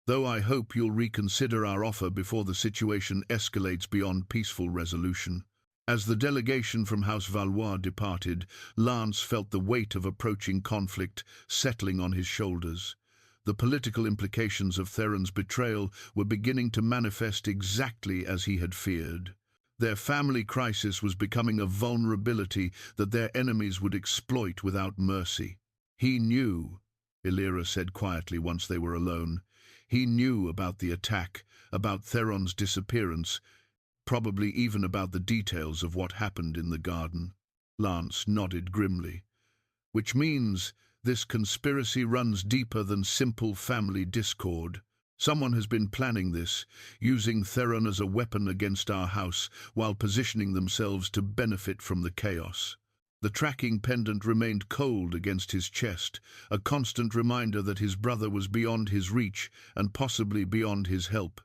though I hope you'll reconsider our offer before the situation escalates beyond peaceful resolution." As the delegation from House Valois departed, Lance felt the weight of approaching conflict settling on his shoulders. The political implications of Theron's betrayal were beginning to manifest exactly as he had feared. Their family crisis was becoming a vulnerability that their enemies would exploit without mercy. "He knew," Illyra said quietly once they were alone. "He knew about the attack, about Theron's disappearance, probably even about the details of what happened in the garden." Lance nodded grimly. "Which means this conspiracy runs deeper than simple family discord. Someone has been planning this, using Theron as a weapon against our house while positioning themselves to benefit from the chaos." The tracking pendant remained cold against his chest, a constant reminder that his brother was beyond his reach and possibly beyond his help.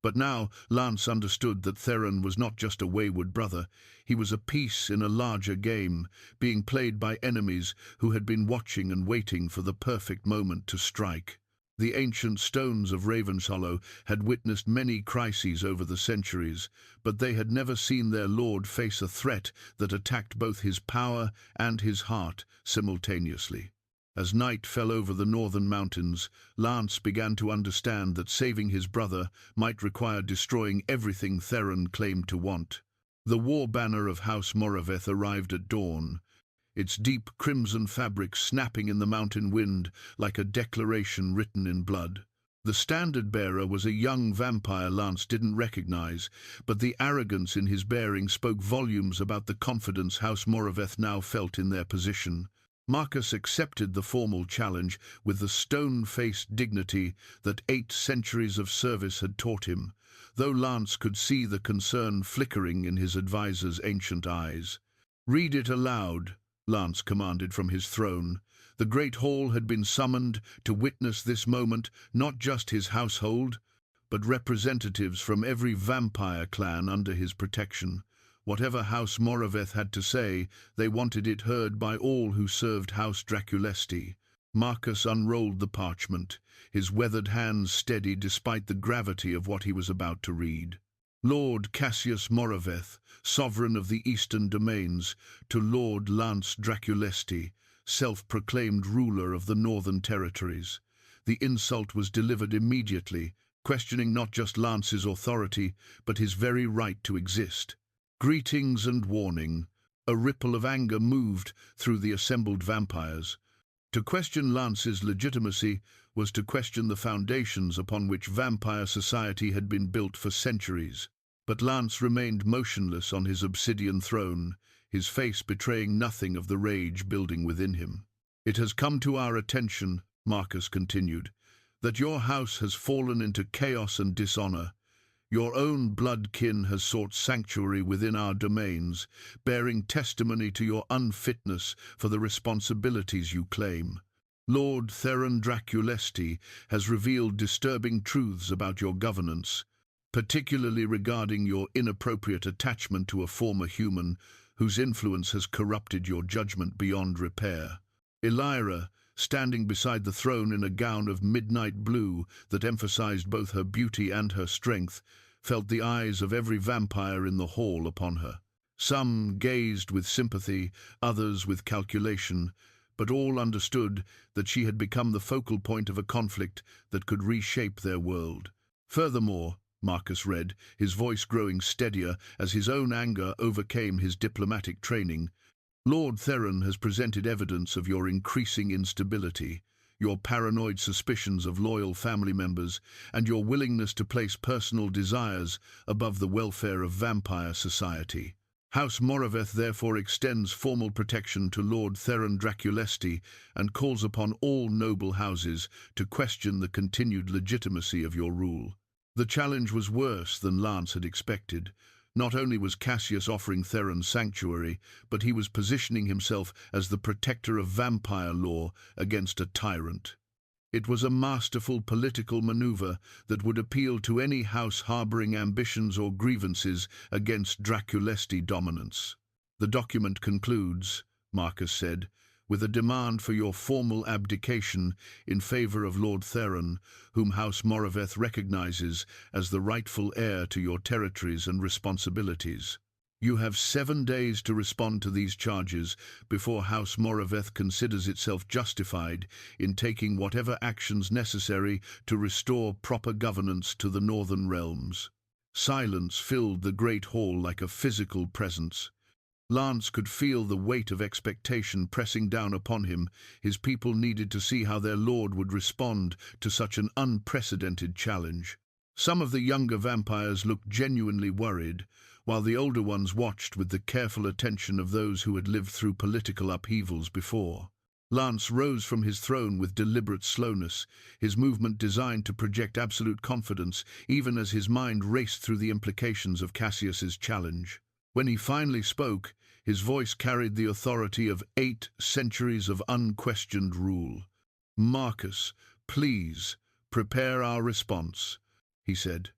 But now Lance understood that Theron was not just a wayward brother. He was a piece in a larger game, being played by enemies who had been watching and waiting for the perfect moment to strike. The ancient stones of Ravenshollow had witnessed many crises over the centuries, but they had never seen their lord face a threat that attacked both his power and his heart simultaneously. As night fell over the northern mountains, Lance began to understand that saving his brother might require destroying everything Theron claimed to want. The war banner of House Moraveth arrived at dawn, its deep crimson fabric snapping in the mountain wind like a declaration written in blood. The standard-bearer was a young vampire Lance didn't recognize, but the arrogance in his bearing spoke volumes about the confidence House Moraveth now felt in their position. Marcus accepted the formal challenge with the stone-faced dignity that 8 centuries of service had taught him, though Lance could see the concern flickering in his advisor's ancient eyes. "Read it aloud," Lance commanded from his throne. The great hall had been summoned to witness this moment, not just his household, but representatives from every vampire clan under his protection. Whatever House Moraveth had to say, they wanted it heard by all who served House Draculesti. Marcus unrolled the parchment, his weathered hands steady despite the gravity of what he was about to read. "Lord Cassius Moraveth, sovereign of the eastern domains, to Lord Lance Draculesti, self-proclaimed ruler of the northern territories." The insult was delivered immediately, questioning not just Lance's authority, but his very right to exist. "Greetings and warning." A ripple of anger moved through the assembled vampires. To question Lance's legitimacy was to question the foundations upon which vampire society had been built for centuries. But Lance remained motionless on his obsidian throne, his face betraying nothing of the rage building within him. "It has come to our attention," Marcus continued, "that your house has fallen into chaos and dishonor. Your own blood kin has sought sanctuary within our domains, bearing testimony to your unfitness for the responsibilities you claim. Lord Theron Draculesti has revealed disturbing truths about your governance, particularly regarding your inappropriate attachment to a former human whose influence has corrupted your judgment beyond repair." Illyra, standing beside the throne in a gown of midnight blue that emphasized both her beauty and her strength, felt the eyes of every vampire in the hall upon her. Some gazed with sympathy, others with calculation, but all understood that she had become the focal point of a conflict that could reshape their world. "Furthermore," Marcus read, his voice growing steadier as his own anger overcame his diplomatic training, "Lord Theron has presented evidence of your increasing instability, your paranoid suspicions of loyal family members, and your willingness to place personal desires above the welfare of vampire society. House Moraveth therefore extends formal protection to Lord Theron Draculesti and calls upon all noble houses to question the continued legitimacy of your rule." The challenge was worse than Lance had expected. Not only was Cassius offering Theron sanctuary, but he was positioning himself as the protector of vampire law against a tyrant. It was a masterful political maneuver that would appeal to any house harboring ambitions or grievances against Draculesti dominance. The document concludes, Marcus said, with a demand for your formal abdication in favor of Lord Theron, whom House Moraveth recognizes as the rightful heir to your territories and responsibilities. You have 7 days to respond to these charges before House Moraveth considers itself justified in taking whatever actions necessary to restore proper governance to the northern realms. Silence filled the great hall like a physical presence. Lance could feel the weight of expectation pressing down upon him. His people needed to see how their lord would respond to such an unprecedented challenge. Some of the younger vampires looked genuinely worried, while the older ones watched with the careful attention of those who had lived through political upheavals before. Lance rose from his throne with deliberate slowness, his movement designed to project absolute confidence, even as his mind raced through the implications of Cassius's challenge. When he finally spoke, his voice carried the authority of 8 centuries of unquestioned rule. "Marcus, please, prepare our response," he said.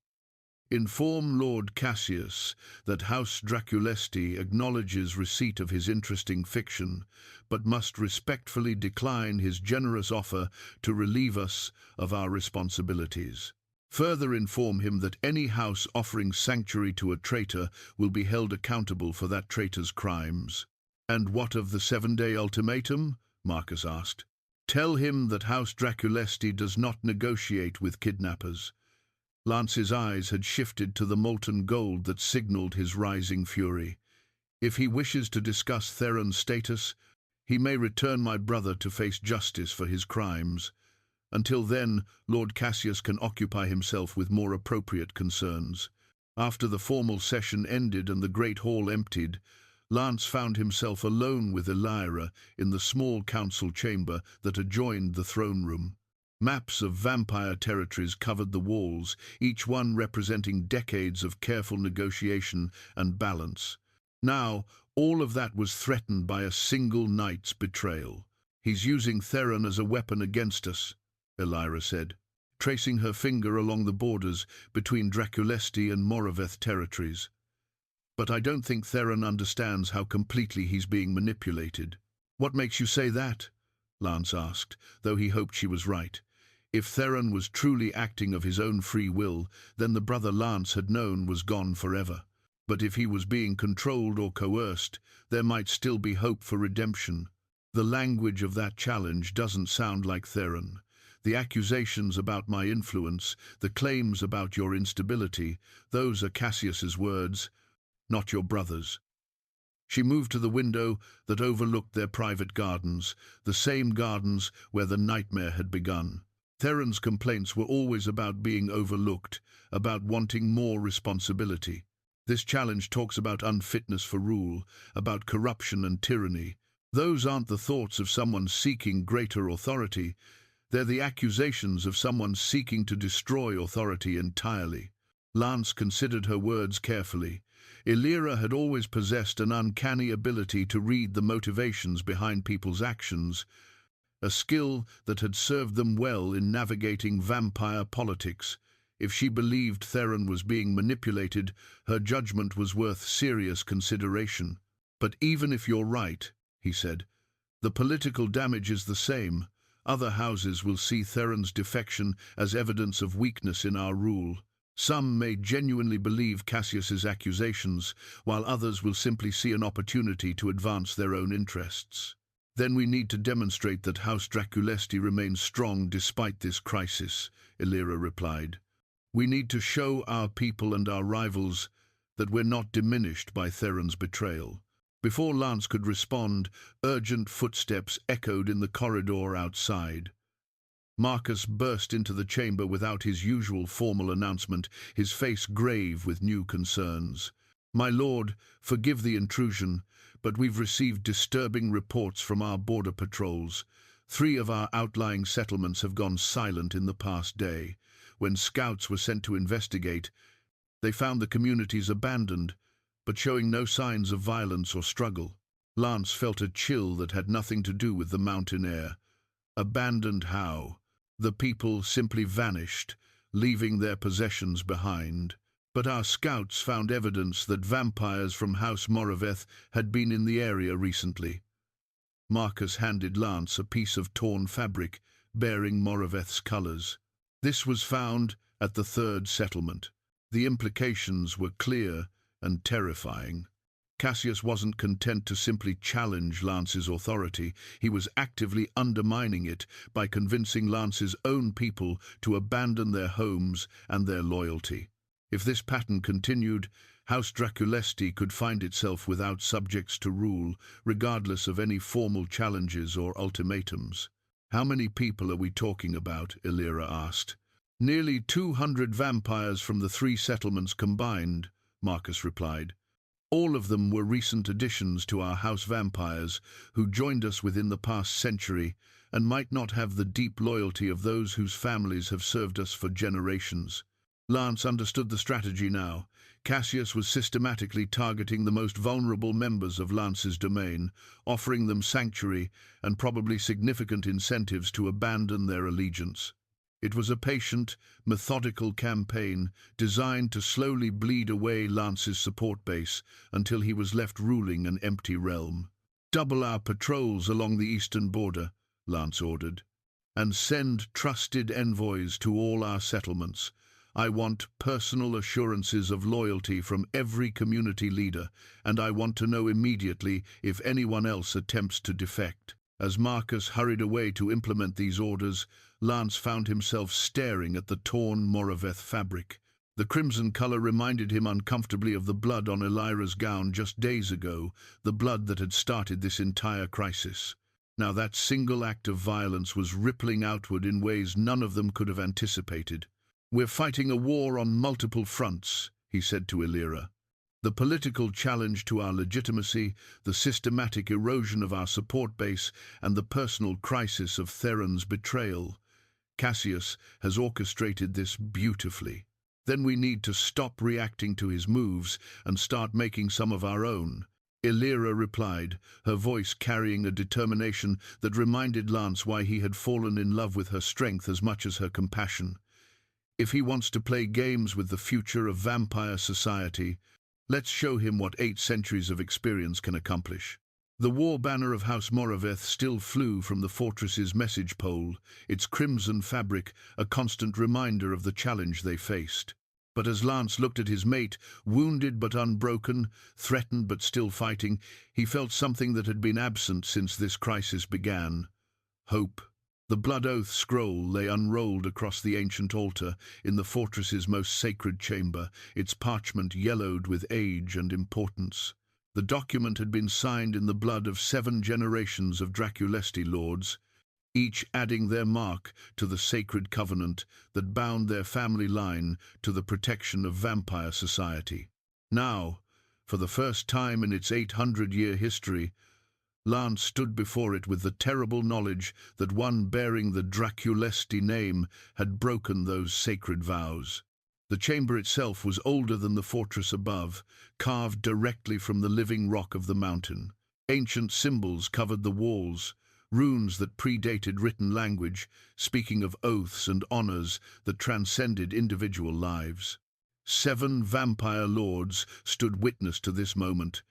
"Inform Lord Cassius that House Draculesti acknowledges receipt of his interesting fiction, but must respectfully decline his generous offer to relieve us of our responsibilities. Further inform him that any house offering sanctuary to a traitor will be held accountable for that traitor's crimes." "And what of the 7-day ultimatum?" Marcus asked. "Tell him that House Draculesti does not negotiate with kidnappers." Lance's eyes had shifted to the molten gold that signaled his rising fury. "If he wishes to discuss Theron's status, he may return my brother to face justice for his crimes. Until then, Lord Cassius can occupy himself with more appropriate concerns." After the formal session ended and the great hall emptied, Lance found himself alone with Elira in the small council chamber that adjoined the throne room. Maps of vampire territories covered the walls, each one representing decades of careful negotiation and balance. Now, all of that was threatened by a single knight's betrayal. "He's using Theron as a weapon against us," Elira said, tracing her finger along the borders between Draculesti and Moraveth territories. "But I don't think Theron understands how completely he's being manipulated." "What makes you say that?" Lance asked, though he hoped she was right. If Theron was truly acting of his own free will, then the brother Lance had known was gone forever. But if he was being controlled or coerced, there might still be hope for redemption. "The language of that challenge doesn't sound like Theron. The accusations about my influence, the claims about your instability, those are Cassius's words, not your brother's." She moved to the window that overlooked their private gardens, the same gardens where the nightmare had begun. Theron's complaints were always about being overlooked, about wanting more responsibility. This challenge talks about unfitness for rule, about corruption and tyranny. Those aren't the thoughts of someone seeking greater authority. They're the accusations of someone seeking to destroy authority entirely. Lance considered her words carefully. Elira had always possessed an uncanny ability to read the motivations behind people's actions, a skill that had served them well in navigating vampire politics. If she believed Theron was being manipulated, her judgment was worth serious consideration. "But even if you're right," he said, "the political damage is the same. Other houses will see Theron's defection as evidence of weakness in our rule. Some may genuinely believe Cassius's accusations, while others will simply see an opportunity to advance their own interests. Then we need to demonstrate that House Draculesti remains strong despite this crisis," Elira replied. "We need to show our people and our rivals that we're not diminished by Theron's betrayal." Before Lance could respond, urgent footsteps echoed in the corridor outside. Marcus burst into the chamber without his usual formal announcement, his face grave with new concerns. "My lord, forgive the intrusion, but we've received disturbing reports from our border patrols. 3 of our outlying settlements have gone silent in the past day. When scouts were sent to investigate, they found the communities abandoned, but showing no signs of violence or struggle." Lance felt a chill that had nothing to do with the mountain air. Abandoned how? The people simply vanished, leaving their possessions behind. But our scouts found evidence that vampires from House Moraveth had been in the area recently. Marcus handed Lance a piece of torn fabric bearing Moraveth's colours. This was found at the third settlement. The implications were clear and terrifying. Cassius wasn't content to simply challenge Lance's authority. He was actively undermining it by convincing Lance's own people to abandon their homes and their loyalty. If this pattern continued, House Draculesti could find itself without subjects to rule, regardless of any formal challenges or ultimatums. "How many people are we talking about?" Illyra asked. "Nearly 200 vampires from the 3 settlements combined," Marcus replied. "All of them were recent additions to our house vampires, who joined us within the past century, and might not have the deep loyalty of those whose families have served us for generations." Lance understood the strategy now. Cassius was systematically targeting the most vulnerable members of Lance's domain, offering them sanctuary and probably significant incentives to abandon their allegiance. It was a patient, methodical campaign designed to slowly bleed away Lance's support base until he was left ruling an empty realm. "Double our patrols along the eastern border," Lance ordered, "and send trusted envoys to all our settlements. I want personal assurances of loyalty from every community leader, and I want to know immediately if anyone else attempts to defect." As Marcus hurried away to implement these orders, Lance found himself staring at the torn Moraveth fabric. The crimson color reminded him uncomfortably of the blood on Illyra's gown just days ago, the blood that had started this entire crisis. Now that single act of violence was rippling outward in ways none of them could have anticipated. "We're fighting a war on multiple fronts," he said to Illyra. "The political challenge to our legitimacy, the systematic erosion of our support base, and the personal crisis of Theron's betrayal. Cassius has orchestrated this beautifully. Then we need to stop reacting to his moves and start making some of our own." Illyra replied, her voice carrying a determination that reminded Lance why he had fallen in love with her strength as much as her compassion. "If he wants to play games with the future of vampire society, let's show him what 8 centuries of experience can accomplish." The war banner of House Moraveth still flew from the fortress's message pole, its crimson fabric a constant reminder of the challenge they faced. But as Lance looked at his mate, wounded but unbroken, threatened but still fighting, he felt something that had been absent since this crisis began: hope. The blood oath scroll lay unrolled across the ancient altar in the fortress's most sacred chamber, its parchment yellowed with age and importance. The document had been signed in the blood of 7 generations of Draculesti lords, each adding their mark to the sacred covenant that bound their family line to the protection of vampire society. Now, for the first time in its 800-year history, Lance stood before it with the terrible knowledge that one bearing the Draculesti name had broken those sacred vows. The chamber itself was older than the fortress above, carved directly from the living rock of the mountain. Ancient symbols covered the walls, runes that predated written language, speaking of oaths and honors that transcended individual lives. 7 vampire lords stood witness to this moment,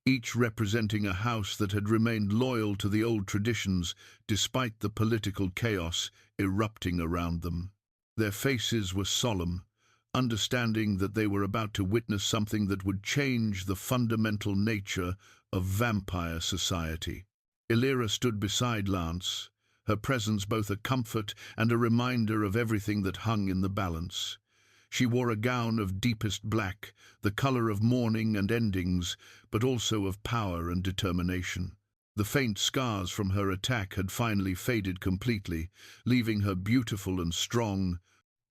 each representing a house that had remained loyal to the old traditions despite the political chaos erupting around them. Their faces were solemn, understanding that they were about to witness something that would change the fundamental nature of vampire society. Illyra stood beside Lance, her presence both a comfort and a reminder of everything that hung in the balance. She wore a gown of deepest black, the color of mourning and endings, but also of power and determination. The faint scars from her attack had finally faded completely, leaving her beautiful and strong,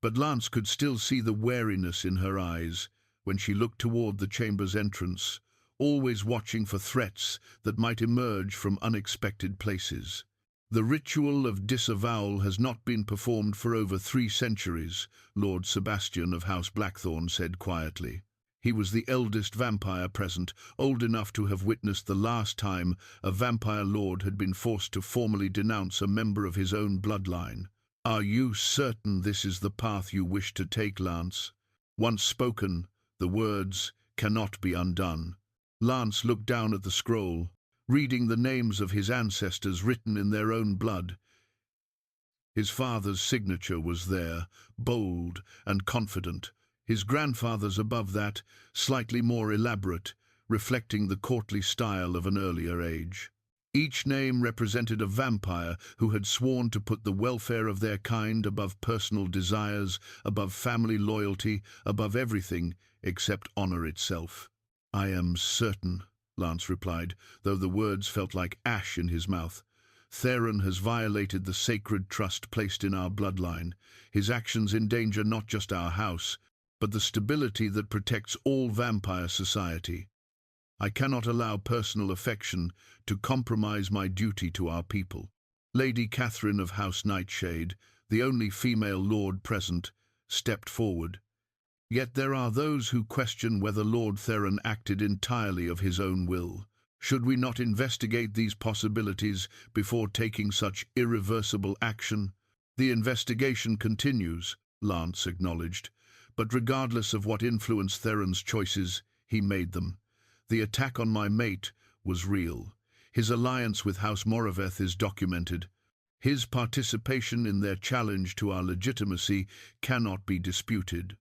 but Lance could still see the wariness in her eyes when she looked toward the chamber's entrance, always watching for threats that might emerge from unexpected places. "The ritual of disavowal has not been performed for over 3 centuries, Lord Sebastian of House Blackthorn said quietly. He was the eldest vampire present, old enough to have witnessed the last time a vampire lord had been forced to formally denounce a member of his own bloodline. Are you certain this is the path you wish to take, Lance? Once spoken, the words cannot be undone. Lance looked down at the scroll, reading the names of his ancestors written in their own blood. His father's signature was there, bold and confident. His grandfather's above that, slightly more elaborate, reflecting the courtly style of an earlier age. Each name represented a vampire who had sworn to put the welfare of their kind above personal desires, above family loyalty, above everything except honor itself. "I am certain," Lance replied, though the words felt like ash in his mouth. "Theron has violated the sacred trust placed in our bloodline. His actions endanger not just our house, but the stability that protects all vampire society. I cannot allow personal affection to compromise my duty to our people." Lady Catherine of House Nightshade, the only female lord present, stepped forward. "Yet there are those who question whether Lord Theron acted entirely of his own will. Should we not investigate these possibilities before taking such irreversible action?" "The investigation continues," Lance acknowledged, "but regardless of what influenced Theron's choices, he made them. The attack on my mate was real. His alliance with House Moraveth is documented. His participation in their challenge to our legitimacy cannot be disputed.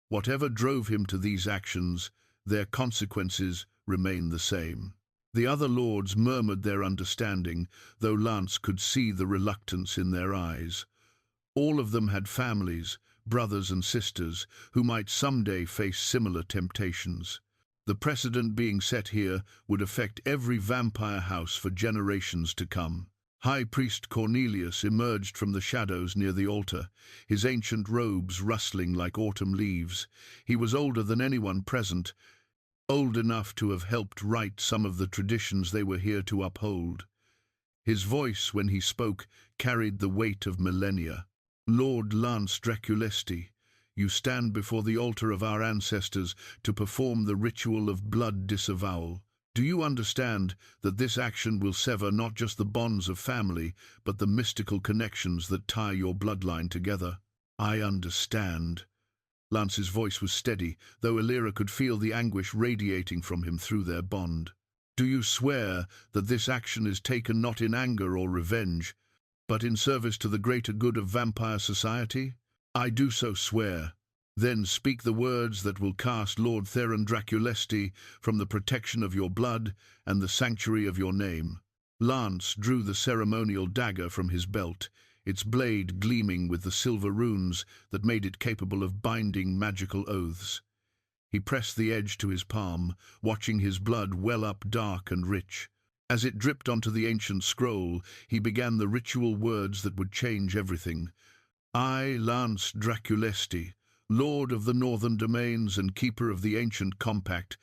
Whatever drove him to these actions, their consequences remain the same." The other lords murmured their understanding, though Lance could see the reluctance in their eyes. All of them had families, brothers and sisters, who might someday face similar temptations. The precedent being set here would affect every vampire house for generations to come. High Priest Cornelius emerged from the shadows near the altar, his ancient robes rustling like autumn leaves. He was older than anyone present, old enough to have helped write some of the traditions they were here to uphold. His voice, when he spoke, carried the weight of millennia. "Lord Lance Draculesti, you stand before the altar of our ancestors to perform the ritual of blood disavowal. Do you understand that this action will sever not just the bonds of family, but the mystical connections that tie your bloodline together?" "I understand." Lance's voice was steady, though Illyra could feel the anguish radiating from him through their bond. "Do you swear that this action is taken not in anger or revenge, but in service to the greater good of vampire society?" "I do so swear." "Then speak the words that will cast Lord Theron Draculesti from the protection of your blood and the sanctuary of your name." Lance drew the ceremonial dagger from his belt, its blade gleaming with the silver runes that made it capable of binding magical oaths. He pressed the edge to his palm, watching his blood well up dark and rich. As it dripped onto the ancient scroll, he began the ritual words that would change everything. "I, Lance Draculesti, Lord of the Northern Domains and Keeper of the Ancient Compact,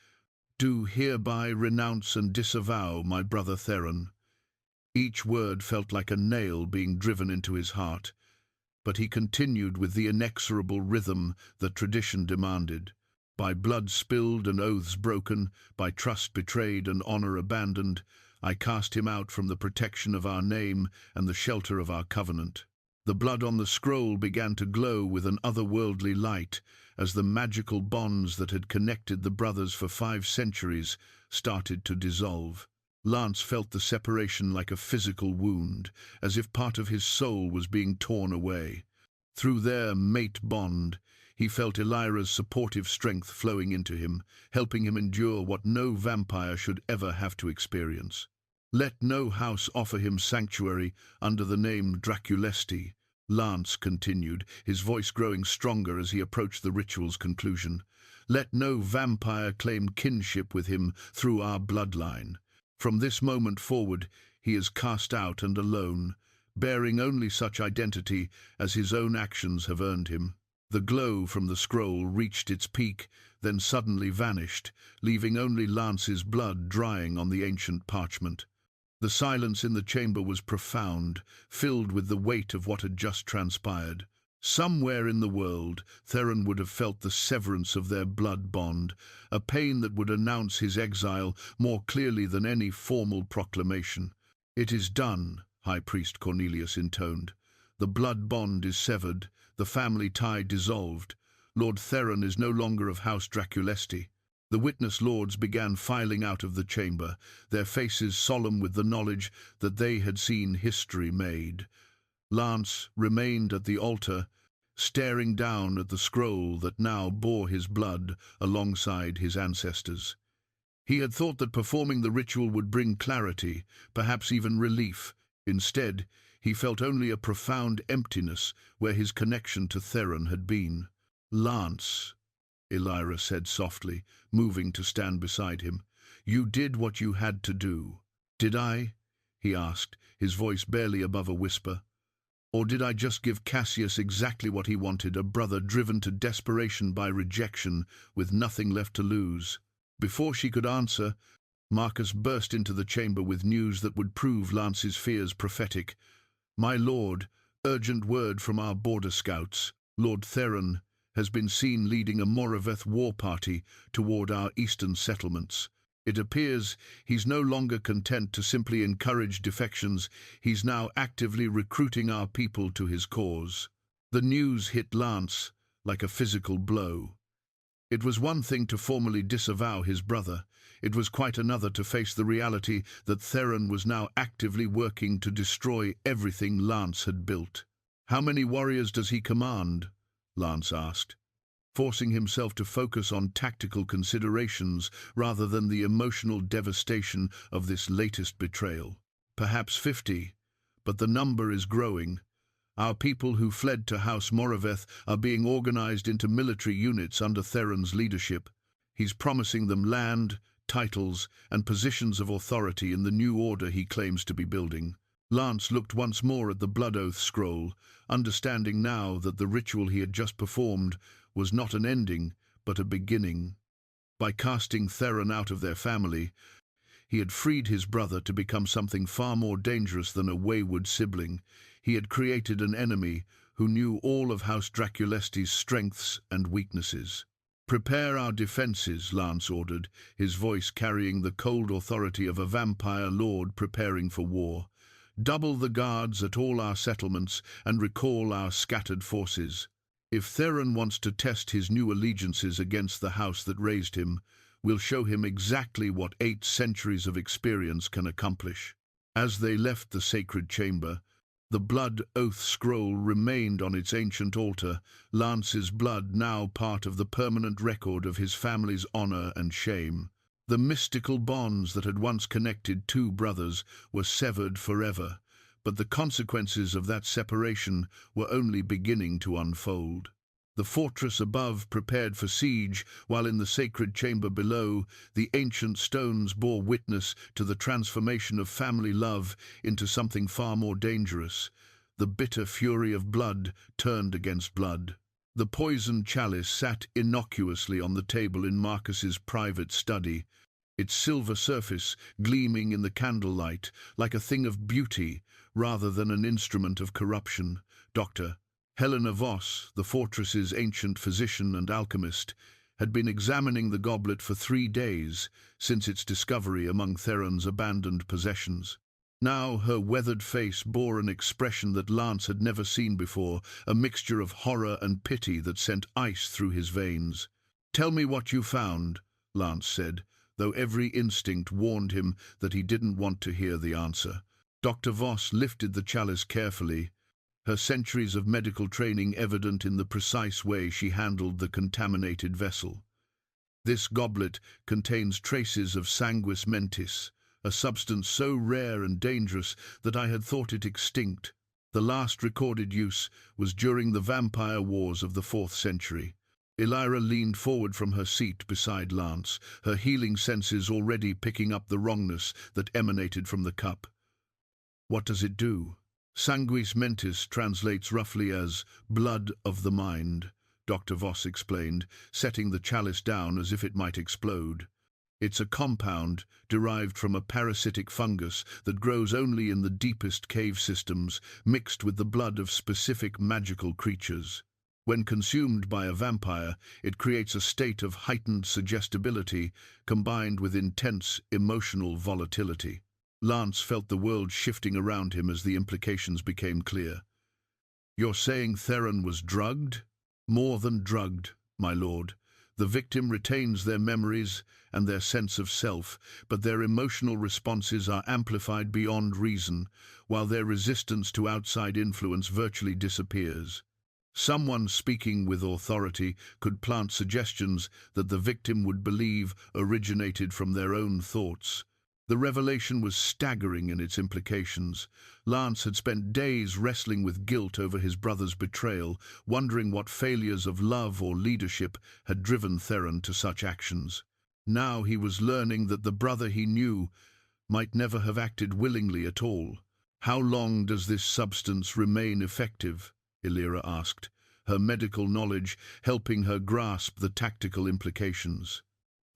do hereby renounce and disavow my brother Theron." Each word felt like a nail being driven into his heart, but he continued with the inexorable rhythm that tradition demanded. "By blood spilled and oaths broken, by trust betrayed and honor abandoned, I cast him out from the protection of our name and the shelter of our covenant." The blood on the scroll began to glow with an otherworldly light as the magical bonds that had connected the brothers for 5 centuries started to dissolve. Lance felt the separation like a physical wound, as if part of his soul was being torn away. Through their mate bond, he felt Illyra's supportive strength flowing into him, helping him endure what no vampire should ever have to experience. "Let no house offer him sanctuary under the name Draculesti," Lance continued, his voice growing stronger as he approached the ritual's conclusion. "Let no vampire claim kinship with him through our bloodline. From this moment forward, he is cast out and alone, bearing only such identity as his own actions have earned him." The glow from the scroll reached its peak, then suddenly vanished, leaving only Lance's blood drying on the ancient parchment. The silence in the chamber was profound, filled with the weight of what had just transpired. Somewhere in the world, Theron would have felt the severance of their blood bond, a pain that would announce his exile more clearly than any formal proclamation. "It is done," High Priest Cornelius intoned. The blood bond is severed, the family tie dissolved. Lord Theron is no longer of House Draculesti. The witness lords began filing out of the chamber, their faces solemn with the knowledge that they had seen history made. Lance remained at the altar, staring down at the scroll that now bore his blood alongside his ancestors. He had thought that performing the ritual would bring clarity, perhaps even relief. Instead, he felt only a profound emptiness where his connection to Theron had been. "Lance," Elira said softly, moving to stand beside him, "you did what you had to do." "Did I?" he asked, his voice barely above a whisper. "Or did I just give Cassius exactly what he wanted, a brother driven to desperation by rejection, with nothing left to lose?" Before she could answer, Marcus burst into the chamber with news that would prove Lance's fears prophetic. "My lord, urgent word from our border scouts. Lord Theron has been seen leading a Moraveth war party toward our eastern settlements. It appears he's no longer content to simply encourage defections. He's now actively recruiting our people to his cause." The news hit Lance like a physical blow. It was one thing to formally disavow his brother. It was quite another to face the reality that Theron was now actively working to destroy everything Lance had built. "How many warriors does he command?" Lance asked, forcing himself to focus on tactical considerations rather than the emotional devastation of this latest betrayal. "Perhaps 50, but the number is growing. Our people who fled to House Moraveth are being organized into military units under Theron's leadership. He's promising them land, titles, and positions of authority in the new order he claims to be building." Lance looked once more at the blood oath scroll, understanding now that the ritual he had just performed was not an ending, but a beginning. By casting Theron out of their family, he had freed his brother to become something far more dangerous than a wayward sibling. He had created an enemy who knew all of House Draculesti's strengths and weaknesses. "Prepare our defenses," Lance ordered, his voice carrying the cold authority of a vampire lord preparing for war. "Double the guards at all our settlements and recall our scattered forces. If Theron wants to test his new allegiances against the house that raised him, we'll show him exactly what 8 centuries of experience can accomplish." As they left the sacred chamber, the blood oath scroll remained on its ancient altar, Lance's blood now part of the permanent record of his family's honor and shame. The mystical bonds that had once connected 2 brothers were severed forever, but the consequences of that separation were only beginning to unfold. The fortress above prepared for siege, while in the sacred chamber below, the ancient stones bore witness to the transformation of family love into something far more dangerous. The bitter fury of blood turned against blood. The poisoned chalice sat innocuously on the table in Marcus's private study, its silver surface gleaming in the candlelight like a thing of beauty rather than an instrument of corruption. Dr. Helena Voss, the fortress's ancient physician and alchemist, had been examining the goblet for 3 days since its discovery among Theron's abandoned possessions. Now her weathered face bore an expression that Lance had never seen before, a mixture of horror and pity that sent ice through his veins. "Tell me what you found," Lance said, though every instinct warned him that he didn't want to hear the answer. Dr. Voss lifted the chalice carefully, her centuries of medical training evident in the precise way she handled the contaminated vessel. "This goblet contains traces of sanguis mentis, a substance so rare and dangerous that I had thought it extinct. The last recorded use was during the vampire wars of the 4th century. Elira leaned forward from her seat beside Lance, her healing senses already picking up the wrongness that emanated from the cup. "What does it do?" "Sanguis mentis translates roughly as blood of the mind," Dr. Voss explained, setting the chalice down as if it might explode. "It's a compound derived from a parasitic fungus that grows only in the deepest cave systems, mixed with the blood of specific magical creatures. When consumed by a vampire, it creates a state of heightened suggestibility combined with intense emotional volatility." Lance felt the world shifting around him as the implications became clear. You're saying Theron was drugged? More than drugged, my lord. The victim retains their memories and their sense of self, but their emotional responses are amplified beyond reason, while their resistance to outside influence virtually disappears. Someone speaking with authority could plant suggestions that the victim would believe originated from their own thoughts. The revelation was staggering in its implications. Lance had spent days wrestling with guilt over his brother's betrayal, wondering what failures of love or leadership had driven Theron to such actions. Now he was learning that the brother he knew might never have acted willingly at all. "How long does this substance remain effective?" Illyra asked, her medical knowledge helping her grasp the tactical implications.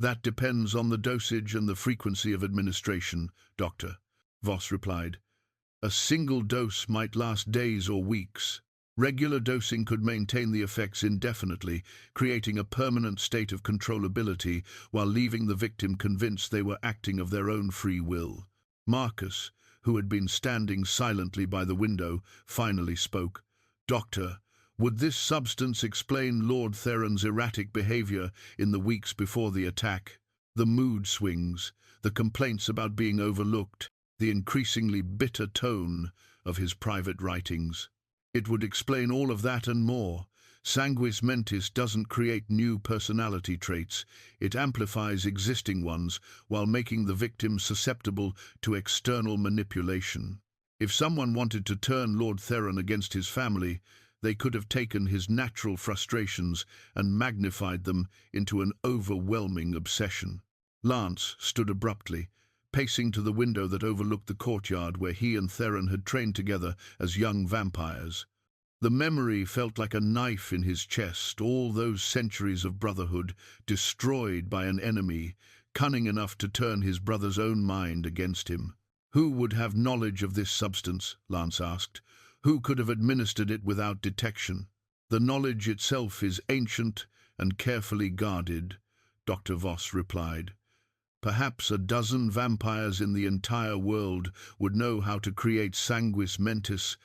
"That depends on the dosage and the frequency of administration, Doctor," Voss replied. "A single dose might last days or weeks. Regular dosing could maintain the effects indefinitely, creating a permanent state of controllability while leaving the victim convinced they were acting of their own free will." Marcus, who had been standing silently by the window, finally spoke. "Doctor, would this substance explain Lord Theron's erratic behavior in the weeks before the attack? The mood swings, the complaints about being overlooked, the increasingly bitter tone of his private writings. It would explain all of that and more. Sanguis mentis doesn't create new personality traits. It amplifies existing ones while making the victim susceptible to external manipulation. If someone wanted to turn Lord Theron against his family, they could have taken his natural frustrations and magnified them into an overwhelming obsession." Lance stood abruptly, pacing to the window that overlooked the courtyard where he and Theron had trained together as young vampires. The memory felt like a knife in his chest, all those centuries of brotherhood destroyed by an enemy, cunning enough to turn his brother's own mind against him. "Who would have knowledge of this substance?" Lance asked. "Who could have administered it without detection?" "The knowledge itself is ancient and carefully guarded," Dr. Voss replied. "Perhaps a dozen vampires in the entire world would know how to create sanguis mentis,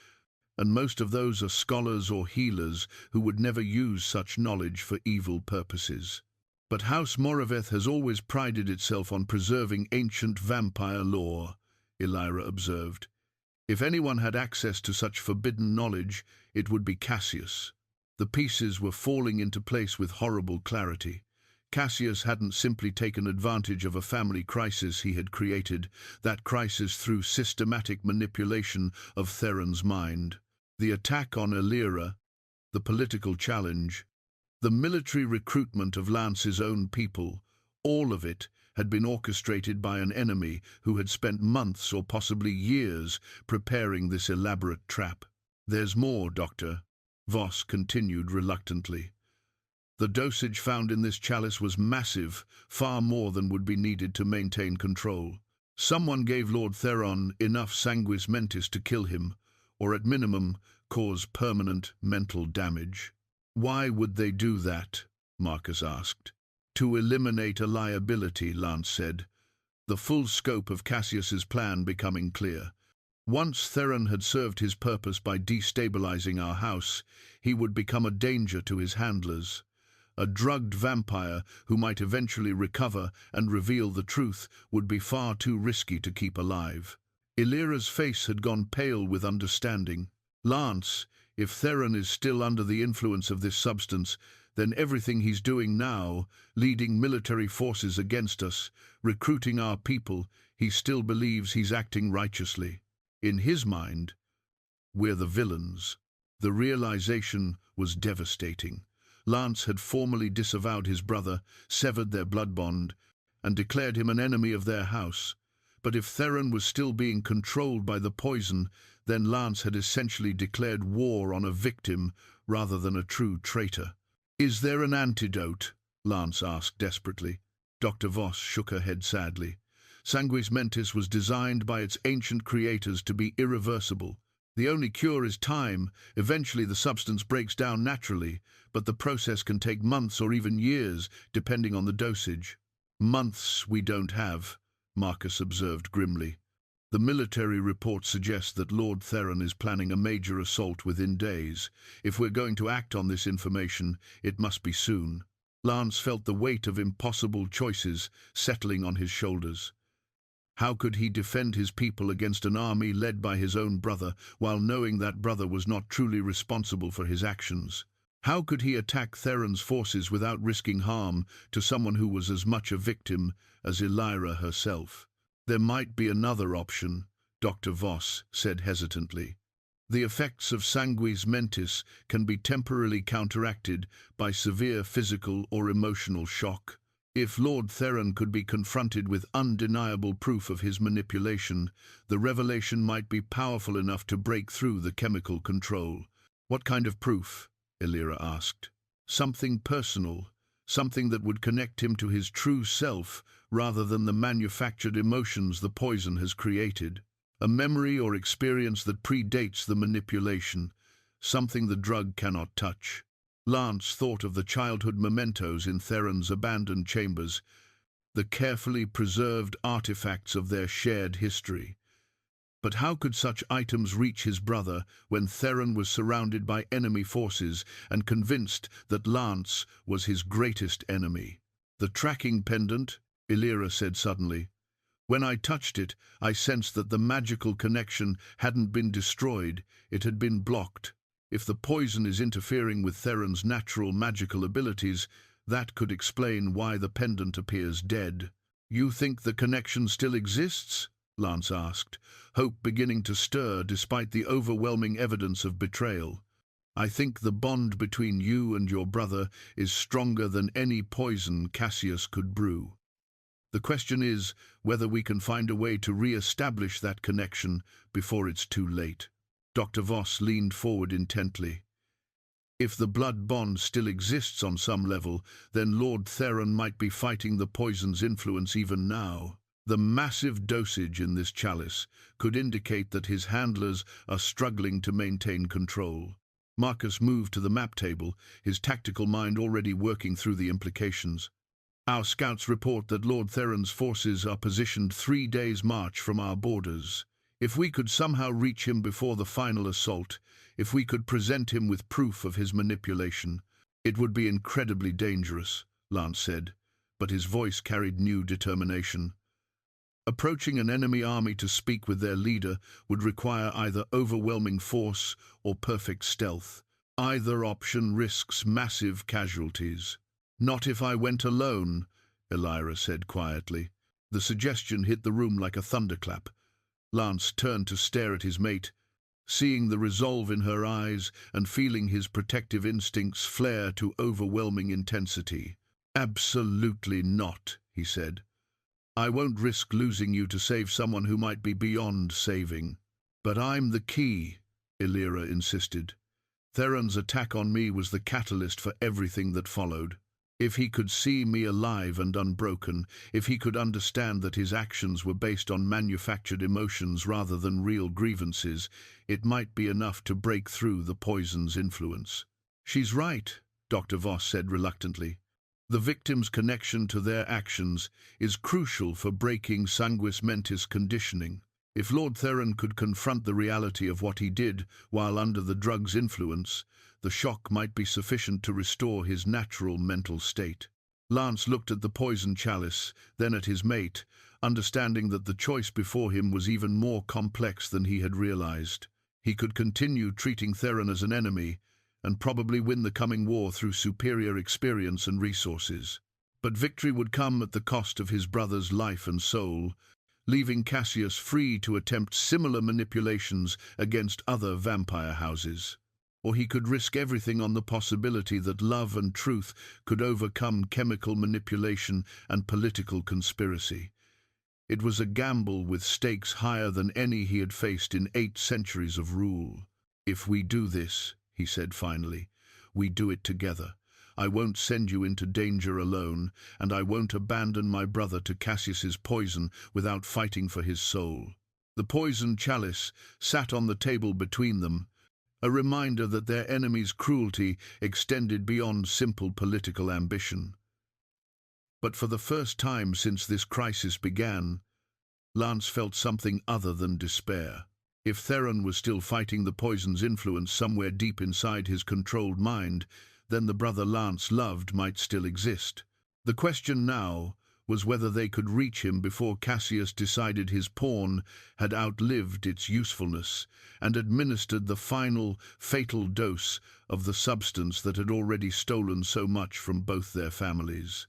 and most of those are scholars or healers who would never use such knowledge for evil purposes. But House Moraveth has always prided itself on preserving ancient vampire lore," Illyra observed. "If anyone had access to such forbidden knowledge, it would be Cassius." The pieces were falling into place with horrible clarity. Cassius hadn't simply taken advantage of a family crisis he had created, that crisis through systematic manipulation of Theron's mind. The attack on Illyra, the political challenge, the military recruitment of Lance's own people, all of it had been orchestrated by an enemy who had spent months or possibly years preparing this elaborate trap. "There's more, Doctor," Voss continued reluctantly. "The dosage found in this chalice was massive, far more than would be needed to maintain control. Someone gave Lord Theron enough sanguis mentis to kill him, or at minimum cause permanent mental damage." "Why would they do that?" Marcus asked. "To eliminate a liability," Lance said, the full scope of Cassius's plan becoming clear. Once Theron had served his purpose by destabilizing our house, he would become a danger to his handlers. A drugged vampire who might eventually recover and reveal the truth would be far too risky to keep alive. Illyra's face had gone pale with understanding. "Lance, if Theron is still under the influence of this substance, then everything he's doing now, leading military forces against us, recruiting our people, he still believes he's acting righteously. In his mind, we're the villains." The realization was devastating. Lance had formally disavowed his brother, severed their blood bond, and declared him an enemy of their house. But if Theron was still being controlled by the poison, then Lance had essentially declared war on a victim rather than a true traitor. "Is there an antidote?" Lance asked desperately. Dr. Voss shook her head sadly. "Sanguis mentis was designed by its ancient creators to be irreversible. The only cure is time. Eventually the substance breaks down naturally, but the process can take months or even years, depending on the dosage." "Months we don't have," Marcus observed grimly. The military report suggests that Lord Theron is planning a major assault within days. If we're going to act on this information, it must be soon. Lance felt the weight of impossible choices settling on his shoulders. How could he defend his people against an army led by his own brother, while knowing that brother was not truly responsible for his actions? How could he attack Theron's forces without risking harm to someone who was as much a victim as Elira herself? There might be another option, Dr. Voss said hesitantly. The effects of sanguis mentis can be temporarily counteracted by severe physical or emotional shock. If Lord Theron could be confronted with undeniable proof of his manipulation, the revelation might be powerful enough to break through the chemical control. What kind of proof? Elira asked. Something personal, something that would connect him to his true self rather than the manufactured emotions the poison has created. A memory or experience that predates the manipulation, something the drug cannot touch. Lance thought of the childhood mementos in Theron's abandoned chambers, the carefully preserved artifacts of their shared history. But how could such items reach his brother when Theron was surrounded by enemy forces and convinced that Lance was his greatest enemy? The tracking pendant, Elira said suddenly. When I touched it, I sensed that the magical connection hadn't been destroyed, it had been blocked. If the poison is interfering with Theron's natural magical abilities, that could explain why the pendant appears dead. You think the connection still exists? Lance asked, hope beginning to stir despite the overwhelming evidence of betrayal. I think the bond between you and your brother is stronger than any poison Cassius could brew. The question is whether we can find a way to re-establish that connection before it's too late. Dr. Voss leaned forward intently. If the blood bond still exists on some level, then Lord Theron might be fighting the poison's influence even now. The massive dosage in this chalice could indicate that his handlers are struggling to maintain control. Marcus moved to the map table, his tactical mind already working through the implications. Our scouts report that Lord Theron's forces are positioned 3 days' march from our borders. If we could somehow reach him before the final assault, if we could present him with proof of his manipulation, it would be incredibly dangerous, Lance said, but his voice carried new determination. Approaching an enemy army to speak with their leader would require either overwhelming force or perfect stealth. Either option risks massive casualties. Not if I went alone, Elira said quietly. The suggestion hit the room like a thunderclap. Lance turned to stare at his mate, seeing the resolve in her eyes and feeling his protective instincts flare to overwhelming intensity. Absolutely not, he said. I won't risk losing you to save someone who might be beyond saving. But I'm the key, Elira insisted. Theron's attack on me was the catalyst for everything that followed. If he could see me alive and unbroken, if he could understand that his actions were based on manufactured emotions rather than real grievances, it might be enough to break through the poison's influence. She's right, Dr. Voss said reluctantly. The victim's connection to their actions is crucial for breaking sanguis mentis conditioning. If Lord Theron could confront the reality of what he did while under the drug's influence, the shock might be sufficient to restore his natural mental state. Lance looked at the poison chalice, then at his mate, understanding that the choice before him was even more complex than he had realized. He could continue treating Theron as an enemy, and probably win the coming war through superior experience and resources. But victory would come at the cost of his brother's life and soul, leaving Cassius free to attempt similar manipulations against other vampire houses. Or he could risk everything on the possibility that love and truth could overcome chemical manipulation and political conspiracy. It was a gamble with stakes higher than any he had faced in 8 centuries of rule. If we do this, he said finally, we do it together. I won't send you into danger alone, and I won't abandon my brother to Cassius's poison without fighting for his soul. The poison chalice sat on the table between them, a reminder that their enemy's cruelty extended beyond simple political ambition. But for the first time since this crisis began, Lance felt something other than despair. If Theron was still fighting the poison's influence somewhere deep inside his controlled mind, then the brother Lance loved might still exist. The question now was whether they could reach him before Cassius decided his pawn had outlived its usefulness and administered the final, fatal dose of the substance that had already stolen so much from both their families.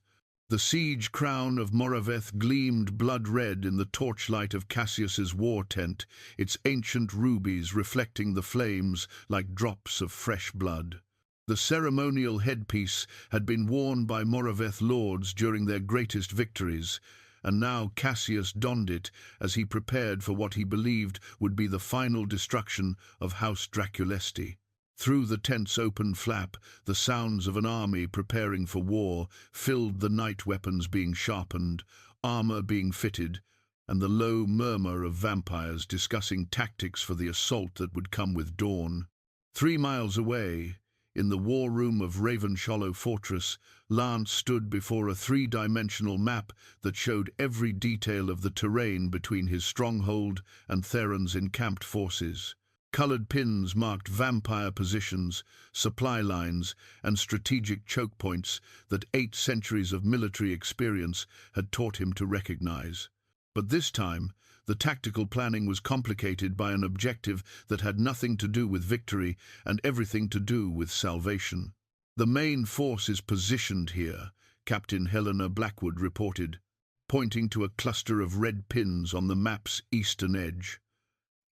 The siege crown of Moraveth gleamed blood-red in the torchlight of Cassius's war tent, its ancient rubies reflecting the flames like drops of fresh blood. The ceremonial headpiece had been worn by Moraveth lords during their greatest victories, and now Cassius donned it as he prepared for what he believed would be the final destruction of House Draculesti. Through the tent's open flap, the sounds of an army preparing for war filled the night, weapons being sharpened, armor being fitted, and the low murmur of vampires discussing tactics for the assault that would come with dawn. 3 miles away, in the war room of Ravenshollow Fortress, Lance stood before a 3-dimensional map that showed every detail of the terrain between his stronghold and Theron's encamped forces. Colored pins marked vampire positions, supply lines, and strategic choke points that 8 centuries of military experience had taught him to recognize. But this time, the tactical planning was complicated by an objective that had nothing to do with victory and everything to do with salvation. "The main force is positioned here," Captain Helena Blackwood reported, pointing to a cluster of red pins on the map's eastern edge.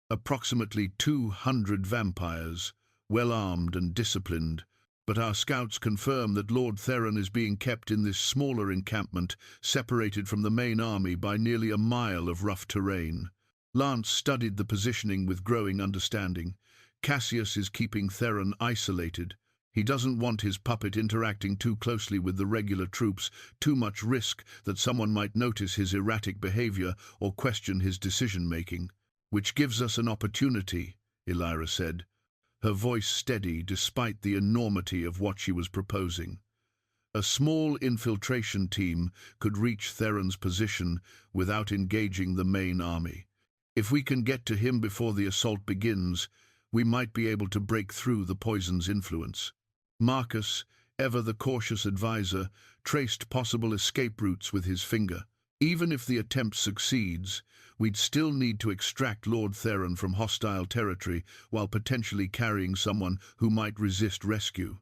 Approximately 200 vampires, well-armed and disciplined, but our scouts confirm that Lord Theron is being kept in this smaller encampment, separated from the main army by nearly a mile of rough terrain. Lance studied the positioning with growing understanding. Cassius is keeping Theron isolated. He doesn't want his puppet interacting too closely with the regular troops, too much risk that someone might notice his erratic behavior or question his decision-making. "Which gives us an opportunity," Elira said, her voice steady despite the enormity of what she was proposing. A small infiltration team could reach Theron's position without engaging the main army. If we can get to him before the assault begins, we might be able to break through the poison's influence. Marcus, ever the cautious advisor, traced possible escape routes with his finger. Even if the attempt succeeds, we'd still need to extract Lord Theron from hostile territory while potentially carrying someone who might resist rescue.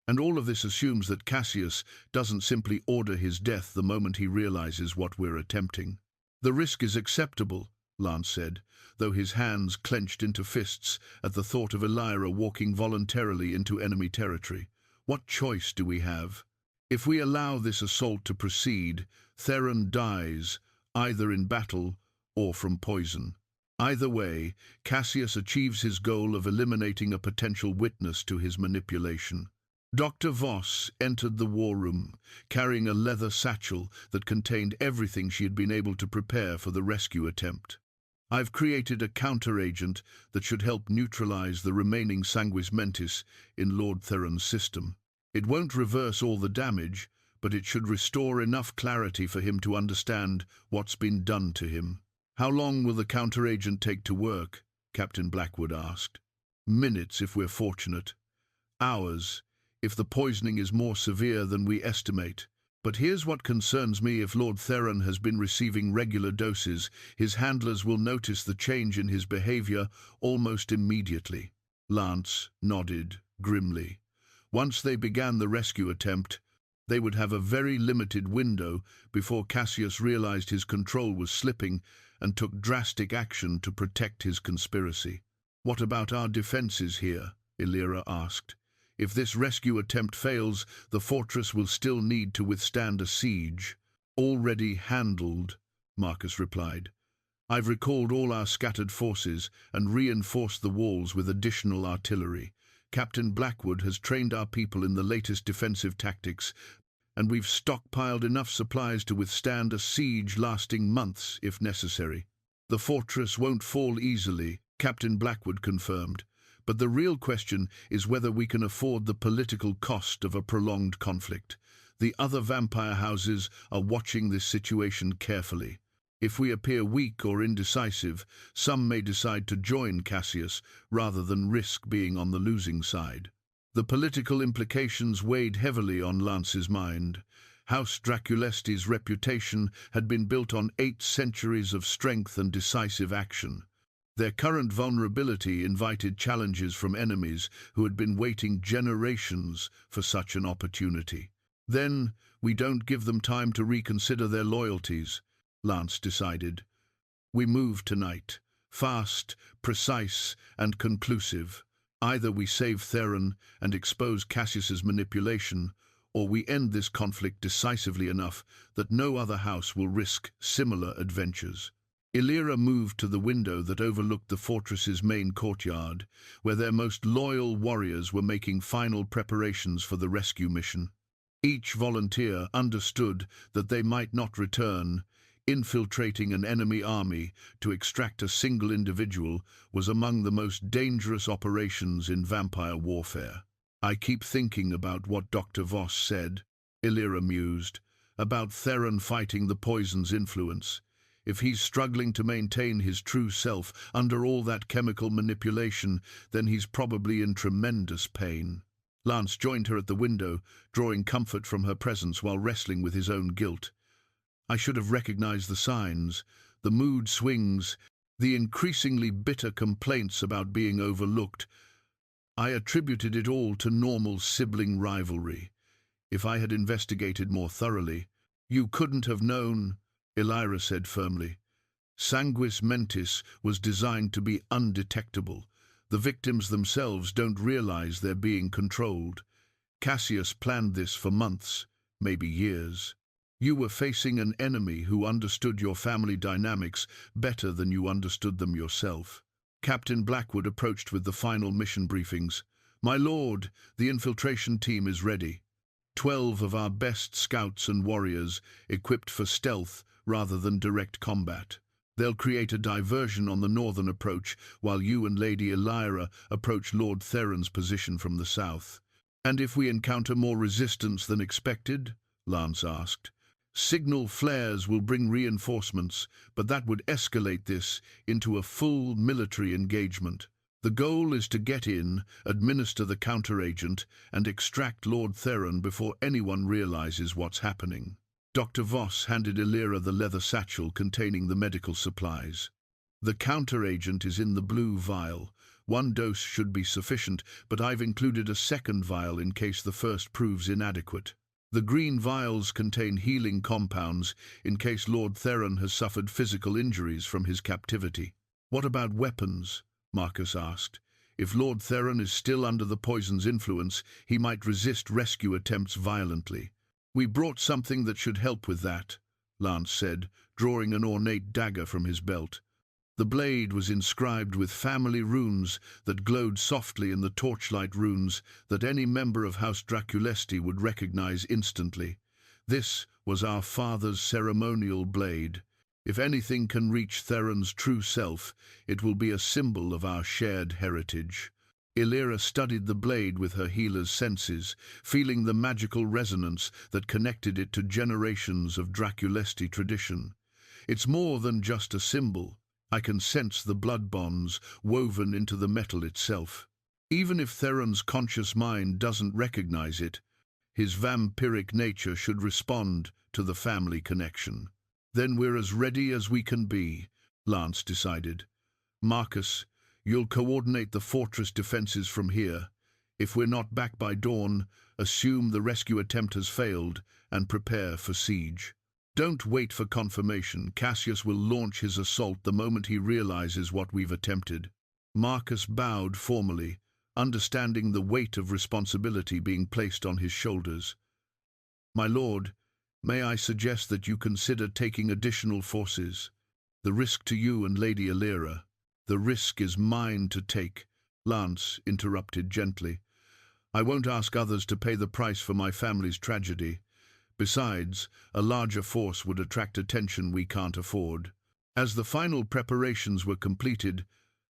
And all of this assumes that Cassius doesn't simply order his death the moment he realizes what we're attempting. "The risk is acceptable," Lance said, though his hands clenched into fists at the thought of Elira walking voluntarily into enemy territory. "What choice do we have? If we allow this assault to proceed, Theron dies, either in battle or from poison. Either way, Cassius achieves his goal of eliminating a potential witness to his manipulation." Dr. Voss entered the war room, carrying a leather satchel that contained everything she had been able to prepare for the rescue attempt. "I've created a counter-agent that should help neutralize the remaining sanguis mentis in Lord Theron's system. It won't reverse all the damage, but it should restore enough clarity for him to understand what's been done to him." "How long will the counter-agent take to work?" Captain Blackwood asked. "Minutes if we're fortunate. Hours if the poisoning is more severe than we estimate. But here's what concerns me: if Lord Theron has been receiving regular doses, his handlers will notice the change in his behavior almost immediately." Lance nodded grimly. Once they began the rescue attempt, they would have a very limited window before Cassius realized his control was slipping and took drastic action to protect his conspiracy. "What about our defenses here?" Elira asked. "If this rescue attempt fails, the fortress will still need to withstand a siege." "Already handled," Marcus replied. "I've recalled all our scattered forces and reinforced the walls with additional artillery. Captain Blackwood has trained our people in the latest defensive tactics, and we've stockpiled enough supplies to withstand a siege lasting months if necessary." "The fortress won't fall easily," Captain Blackwood confirmed. "But the real question is whether we can afford the political cost of a prolonged conflict. The other vampire houses are watching this situation carefully." If we appear weak or indecisive, some may decide to join Cassius rather than risk being on the losing side. The political implications weighed heavily on Lance's mind. House Draculesti's reputation had been built on 8 centuries of strength and decisive action. Their current vulnerability invited challenges from enemies who had been waiting generations for such an opportunity. Then, we don't give them time to reconsider their loyalties, Lance decided. We move tonight, fast, precise, and conclusive. Either we save Theron and expose Cassius's manipulation, or we end this conflict decisively enough that no other house will risk similar adventures. Illyra moved to the window that overlooked the fortress's main courtyard, where their most loyal warriors were making final preparations for the rescue mission. Each volunteer understood that they might not return. Infiltrating an enemy army to extract a single individual was among the most dangerous operations in vampire warfare. I keep thinking about what Dr. Voss said, Illyra mused, about Theron fighting the poison's influence. If he's struggling to maintain his true self under all that chemical manipulation, then he's probably in tremendous pain. Lance joined her at the window, drawing comfort from her presence while wrestling with his own guilt. I should have recognized the signs, the mood swings, the increasingly bitter complaints about being overlooked. I attributed it all to normal sibling rivalry. If I had investigated more thoroughly, you couldn't have known, Illyra said firmly. Sanguis Mentis was designed to be undetectable. The victims themselves don't realize they're being controlled. Cassius planned this for months, maybe years. You were facing an enemy who understood your family dynamics better than you understood them yourself. Captain Blackwood approached with the final mission briefings. My lord, the infiltration team is ready. 12 of our best scouts and warriors, equipped for stealth rather than direct combat. They'll create a diversion on the northern approach while you and Lady Illyra approach Lord Theron's position from the south. And if we encounter more resistance than expected? Lance asked. Signal flares will bring reinforcements, but that would escalate this into a full military engagement. The goal is to get in, administer the counteragent, and extract Lord Theron before anyone realizes what's happening. Dr. Voss handed Illyra the leather satchel containing the medical supplies. The counteragent is in the blue vial. 1 dose should be sufficient, but I've included a second vial in case the first proves inadequate. The green vials contain healing compounds in case Lord Theron has suffered physical injuries from his captivity. What about weapons? Marcus asked. If Lord Theron is still under the poison's influence, he might resist rescue attempts violently. We brought something that should help with that, Lance said, drawing an ornate dagger from his belt. The blade was inscribed with family runes that glowed softly in the torchlight runes that any member of House Draculesti would recognize instantly. This was our father's ceremonial blade. If anything can reach Theron's true self, it will be a symbol of our shared heritage. Illyra studied the blade with her healer's senses, feeling the magical resonance that connected it to generations of Draculesti tradition. It's more than just a symbol. I can sense the blood bonds woven into the metal itself. Even if Theron's conscious mind doesn't recognize it, his vampiric nature should respond to the family connection. Then we're as ready as we can be, Lance decided. Marcus, you'll coordinate the fortress defenses from here. If we're not back by dawn, assume the rescue attempt has failed and prepare for siege. Don't wait for confirmation. Cassius will launch his assault the moment he realizes what we've attempted. Marcus bowed formally, understanding the weight of responsibility being placed on his shoulders. My lord, may I suggest that you consider taking additional forces? The risk to you and Lady Illyra. The risk is mine to take, Lance interrupted gently. I won't ask others to pay the price for my family's tragedy. Besides, a larger force would attract attention we can't afford. As the final preparations were completed,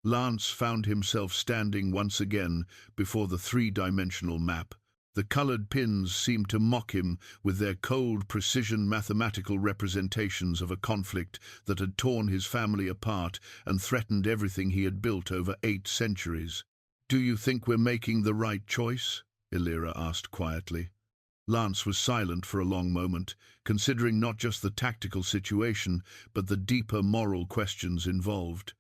Lance found himself standing once again before the 3-dimensional map. The colored pins seemed to mock him with their cold precision mathematical representations of a conflict that had torn his family apart and threatened everything he had built over 8 centuries. "Do you think we're making the right choice?" Illyra asked quietly. Lance was silent for a long moment, considering not just the tactical situation, but the deeper moral questions involved.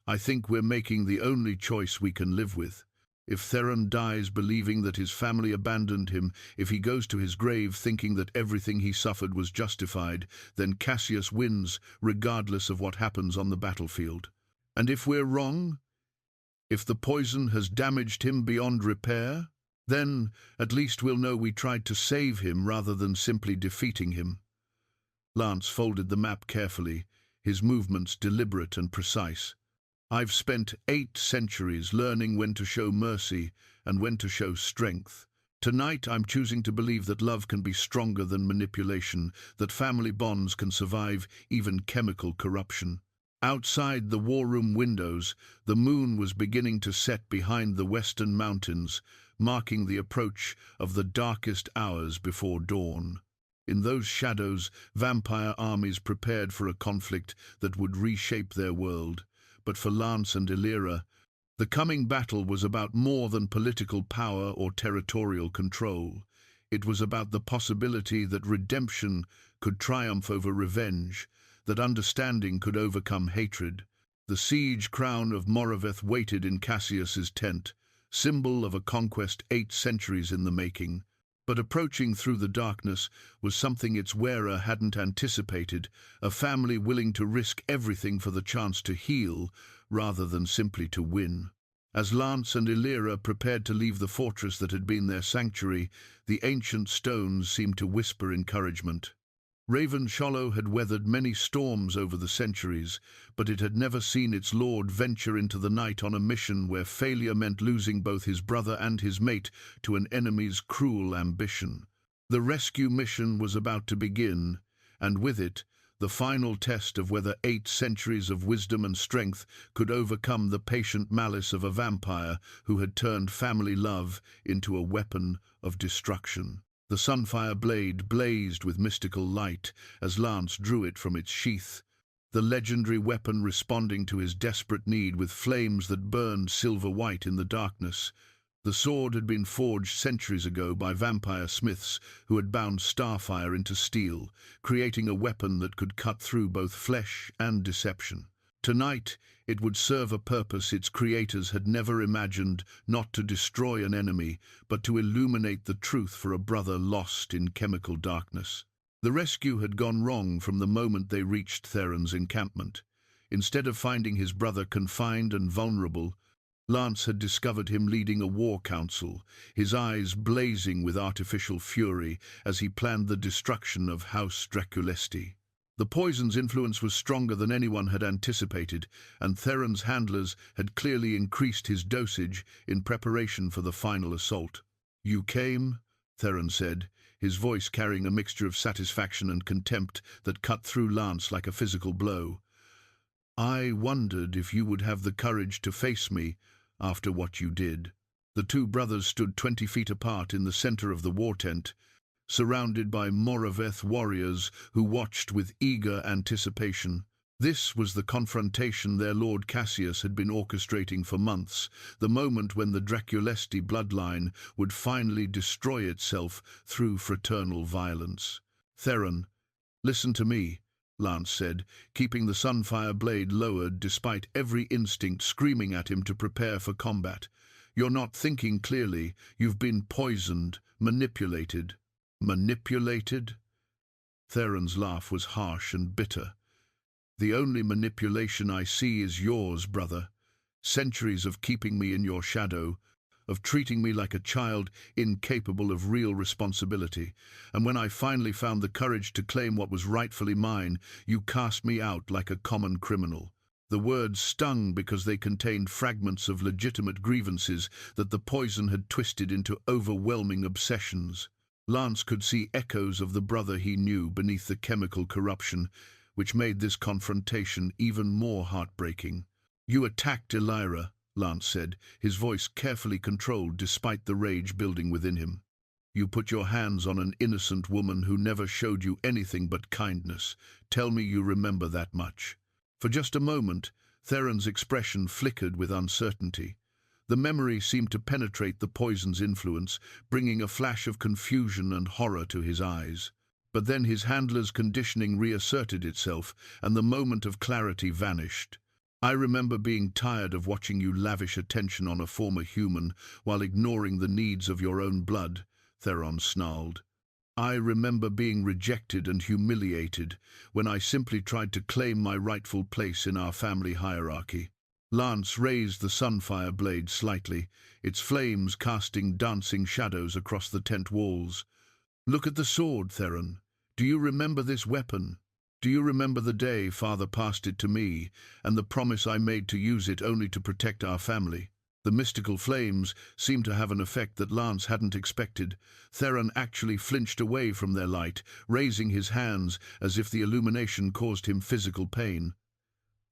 "I think we're making the only choice we can live with. If Theron dies believing that his family abandoned him, if he goes to his grave thinking that everything he suffered was justified, then Cassius wins, regardless of what happens on the battlefield. And if we're wrong, if the poison has damaged him beyond repair, then at least we'll know we tried to save him rather than simply defeating him." Lance folded the map carefully, his movements deliberate and precise. "I've spent 8 centuries learning when to show mercy and when to show strength. Tonight I'm choosing to believe that love can be stronger than manipulation, that family bonds can survive even chemical corruption." Outside the war room windows, the moon was beginning to set behind the western mountains, marking the approach of the darkest hours before dawn. In those shadows, vampire armies prepared for a conflict that would reshape their world. But for Lance and Illyra, the coming battle was about more than political power or territorial control. It was about the possibility that redemption could triumph over revenge, that understanding could overcome hatred. The siege crown of Moraveth waited in Cassius's tent, symbol of a conquest 8 centuries in the making. But approaching through the darkness was something its wearer hadn't anticipated, a family willing to risk everything for the chance to heal, rather than simply to win. As Lance and Illyra prepared to leave the fortress that had been their sanctuary, the ancient stones seemed to whisper encouragement. Raven Shollow had weathered many storms over the centuries, but it had never seen its lord venture into the night on a mission where failure meant losing both his brother and his mate to an enemy's cruel ambition. The rescue mission was about to begin, and with it, the final test of whether 8 centuries of wisdom and strength could overcome the patient malice of a vampire who had turned family love into a weapon of destruction. The sunfire blade blazed with mystical light as Lance drew it from its sheath, the legendary weapon responding to his desperate need with flames that burned silver-white in the darkness. The sword had been forged centuries ago by vampire smiths who had bound starfire into steel, creating a weapon that could cut through both flesh and deception. Tonight, it would serve a purpose its creators had never imagined, not to destroy an enemy, but to illuminate the truth for a brother lost in chemical darkness. The rescue had gone wrong from the moment they reached Theron's encampment. Instead of finding his brother confined and vulnerable, Lance had discovered him leading a war council, his eyes blazing with artificial fury as he planned the destruction of House Draculesti. The poison's influence was stronger than anyone had anticipated, and Theron's handlers had clearly increased his dosage in preparation for the final assault. "You came," Theron said, his voice carrying a mixture of satisfaction and contempt that cut through Lance like a physical blow. "I wondered if you would have the courage to face me after what you did." The two brothers stood 20 feet apart in the center of the war tent, surrounded by Moraveth warriors who watched with eager anticipation. This was the confrontation their lord Cassius had been orchestrating for months, the moment when the Draculesti bloodline would finally destroy itself through fraternal violence. "Theron, listen to me," Lance said, keeping the sunfire blade lowered despite every instinct screaming at him to prepare for combat. "You're not thinking clearly. You've been poisoned, manipulated." "Manipulated?" Theron's laugh was harsh and bitter. "The only manipulation I see is yours, brother. Centuries of keeping me in your shadow, of treating me like a child incapable of real responsibility. And when I finally found the courage to claim what was rightfully mine, you cast me out like a common criminal." The words stung because they contained fragments of legitimate grievances that the poison had twisted into overwhelming obsessions. Lance could see echoes of the brother he knew beneath the chemical corruption, which made this confrontation even more heartbreaking. "You attacked Illyra," Lance said, his voice carefully controlled despite the rage building within him. You put your hands on an innocent woman who never showed you anything but kindness. Tell me you remember that much." For just a moment, Theron's expression flickered with uncertainty. The memory seemed to penetrate the poison's influence, bringing a flash of confusion and horror to his eyes. But then his handler's conditioning reasserted itself, and the moment of clarity vanished. "I remember being tired of watching you lavish attention on a former human while ignoring the needs of your own blood," Theron snarled. "I remember being rejected and humiliated when I simply tried to claim my rightful place in our family hierarchy." Lance raised the sunfire blade slightly, its flames casting dancing shadows across the tent walls. "Look at the sword, Theron. Do you remember this weapon? Do you remember the day Father passed it to me, and the promise I made to use it only to protect our family?" The mystical flames seemed to have an effect that Lance hadn't expected. Theron actually flinched away from their light, raising his hands as if the illumination caused him physical pain.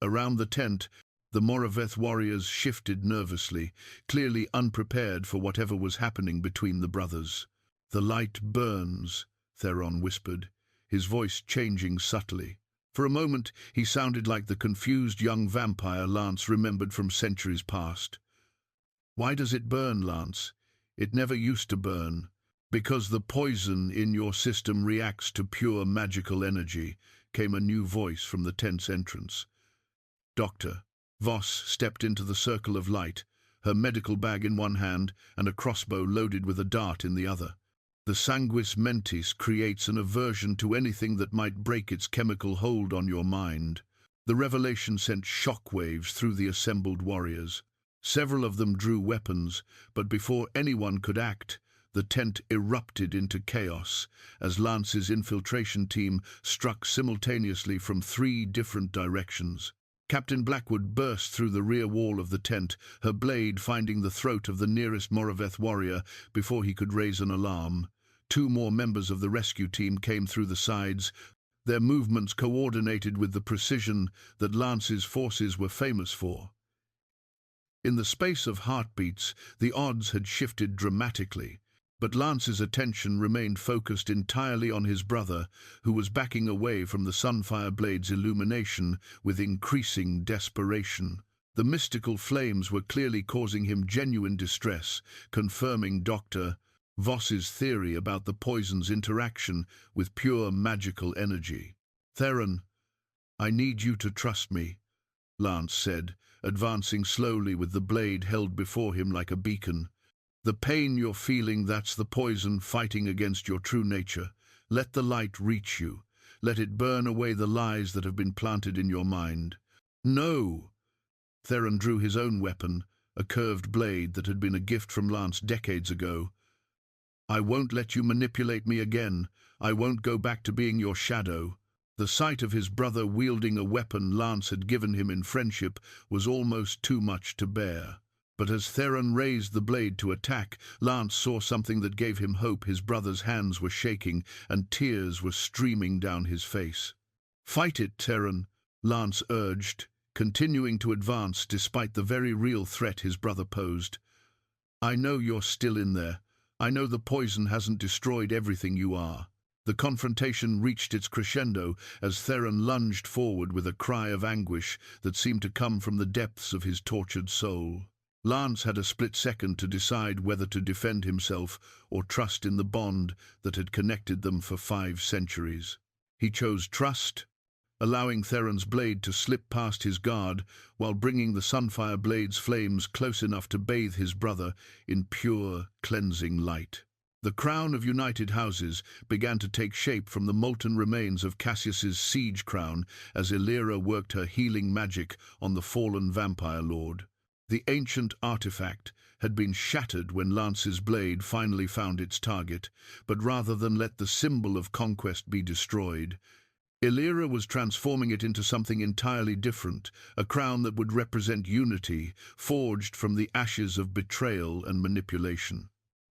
Around the tent, the Moraveth warriors shifted nervously, clearly unprepared for whatever was happening between the brothers. "The light burns," Theron whispered, his voice changing subtly. For a moment, he sounded like the confused young vampire Lance remembered from centuries past. "Why does it burn, Lance? It never used to burn." "Because the poison in your system reacts to pure magical energy," came a new voice from the tent's entrance. Dr. Voss stepped into the circle of light, her medical bag in one hand and a crossbow loaded with a dart in the other. "The sanguis mentis creates an aversion to anything that might break its chemical hold on your mind." The revelation sent shockwaves through the assembled warriors. Several of them drew weapons, but before anyone could act, the tent erupted into chaos as Lance's infiltration team struck simultaneously from 3 different directions. Captain Blackwood burst through the rear wall of the tent, her blade finding the throat of the nearest Moraveth warrior before he could raise an alarm. 2 more members of the rescue team came through the sides, their movements coordinated with the precision that Lance's forces were famous for. In the space of heartbeats, the odds had shifted dramatically, but Lance's attention remained focused entirely on his brother, who was backing away from the sunfire blade's illumination with increasing desperation. The mystical flames were clearly causing him genuine distress, confirming Dr. Voss's theory about the poison's interaction with pure magical energy. "Theron, I need you to trust me," Lance said, advancing slowly with the blade held before him like a beacon. "The pain you're feeling, that's the poison fighting against your true nature. Let the light reach you. Let it burn away the lies that have been planted in your mind." "No!" Theron drew his own weapon, a curved blade that had been a gift from Lance decades ago. "I won't let you manipulate me again. I won't go back to being your shadow." The sight of his brother wielding a weapon Lance had given him in friendship was almost too much to bear. But as Theron raised the blade to attack, Lance saw something that gave him hope. His brother's hands were shaking, and tears were streaming down his face. "Fight it, Theron," Lance urged, continuing to advance despite the very real threat his brother posed. "I know you're still in there. I know the poison hasn't destroyed everything you are." The confrontation reached its crescendo as Theron lunged forward with a cry of anguish that seemed to come from the depths of his tortured soul. Lance had a split second to decide whether to defend himself or trust in the bond that had connected them for 5 centuries. He chose trust, allowing Theron's blade to slip past his guard while bringing the sunfire blade's flames close enough to bathe his brother in pure, cleansing light. The crown of united houses began to take shape from the molten remains of Cassius's siege crown as Illyra worked her healing magic on the fallen vampire lord. The ancient artifact had been shattered when Lance's blade finally found its target, but rather than let the symbol of conquest be destroyed, Illyra was transforming it into something entirely different, a crown that would represent unity, forged from the ashes of betrayal and manipulation.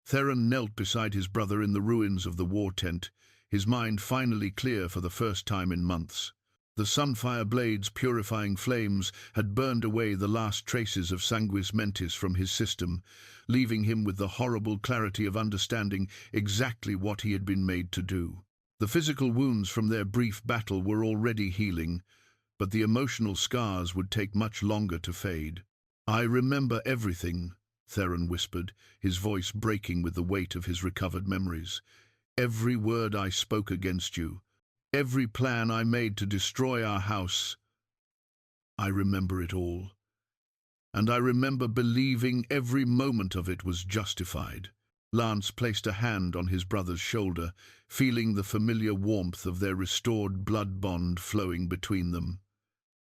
Theron knelt beside his brother in the ruins of the war tent, his mind finally clear for the first time in months. The sunfire blade's purifying flames had burned away the last traces of sanguis mentis from his system, leaving him with the horrible clarity of understanding exactly what he had been made to do. The physical wounds from their brief battle were already healing, but the emotional scars would take much longer to fade. "I remember everything," Theron whispered, his voice breaking with the weight of his recovered memories. "Every word I spoke against you. Every plan I made to destroy our house. I remember it all. And I remember believing every moment of it was justified." Lance placed a hand on his brother's shoulder, feeling the familiar warmth of their restored blood bond flowing between them.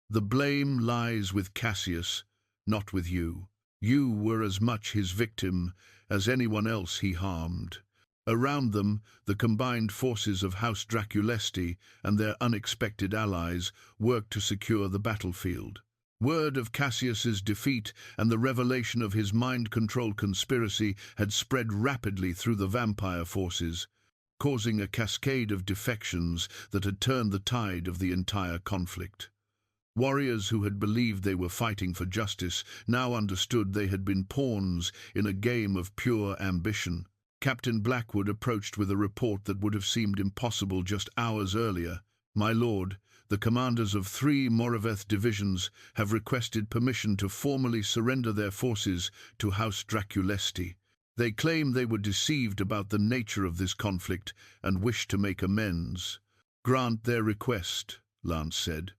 "The blame lies with Cassius, not with you. You were as much his victim as anyone else he harmed." Around them, the combined forces of House Draculesti and their unexpected allies worked to secure the battlefield. Word of Cassius's defeat and the revelation of his mind-control conspiracy had spread rapidly through the vampire forces, causing a cascade of defections that had turned the tide of the entire conflict. Warriors who had believed they were fighting for justice now understood they had been pawns in a game of pure ambition. Captain Blackwood approached with a report that would have seemed impossible just hours earlier. "My lord, the commanders of 3 Moraveth divisions have requested permission to formally surrender their forces to House Draculesti. They claim they were deceived about the nature of this conflict and wish to make amends." "Grant their request," Lance said,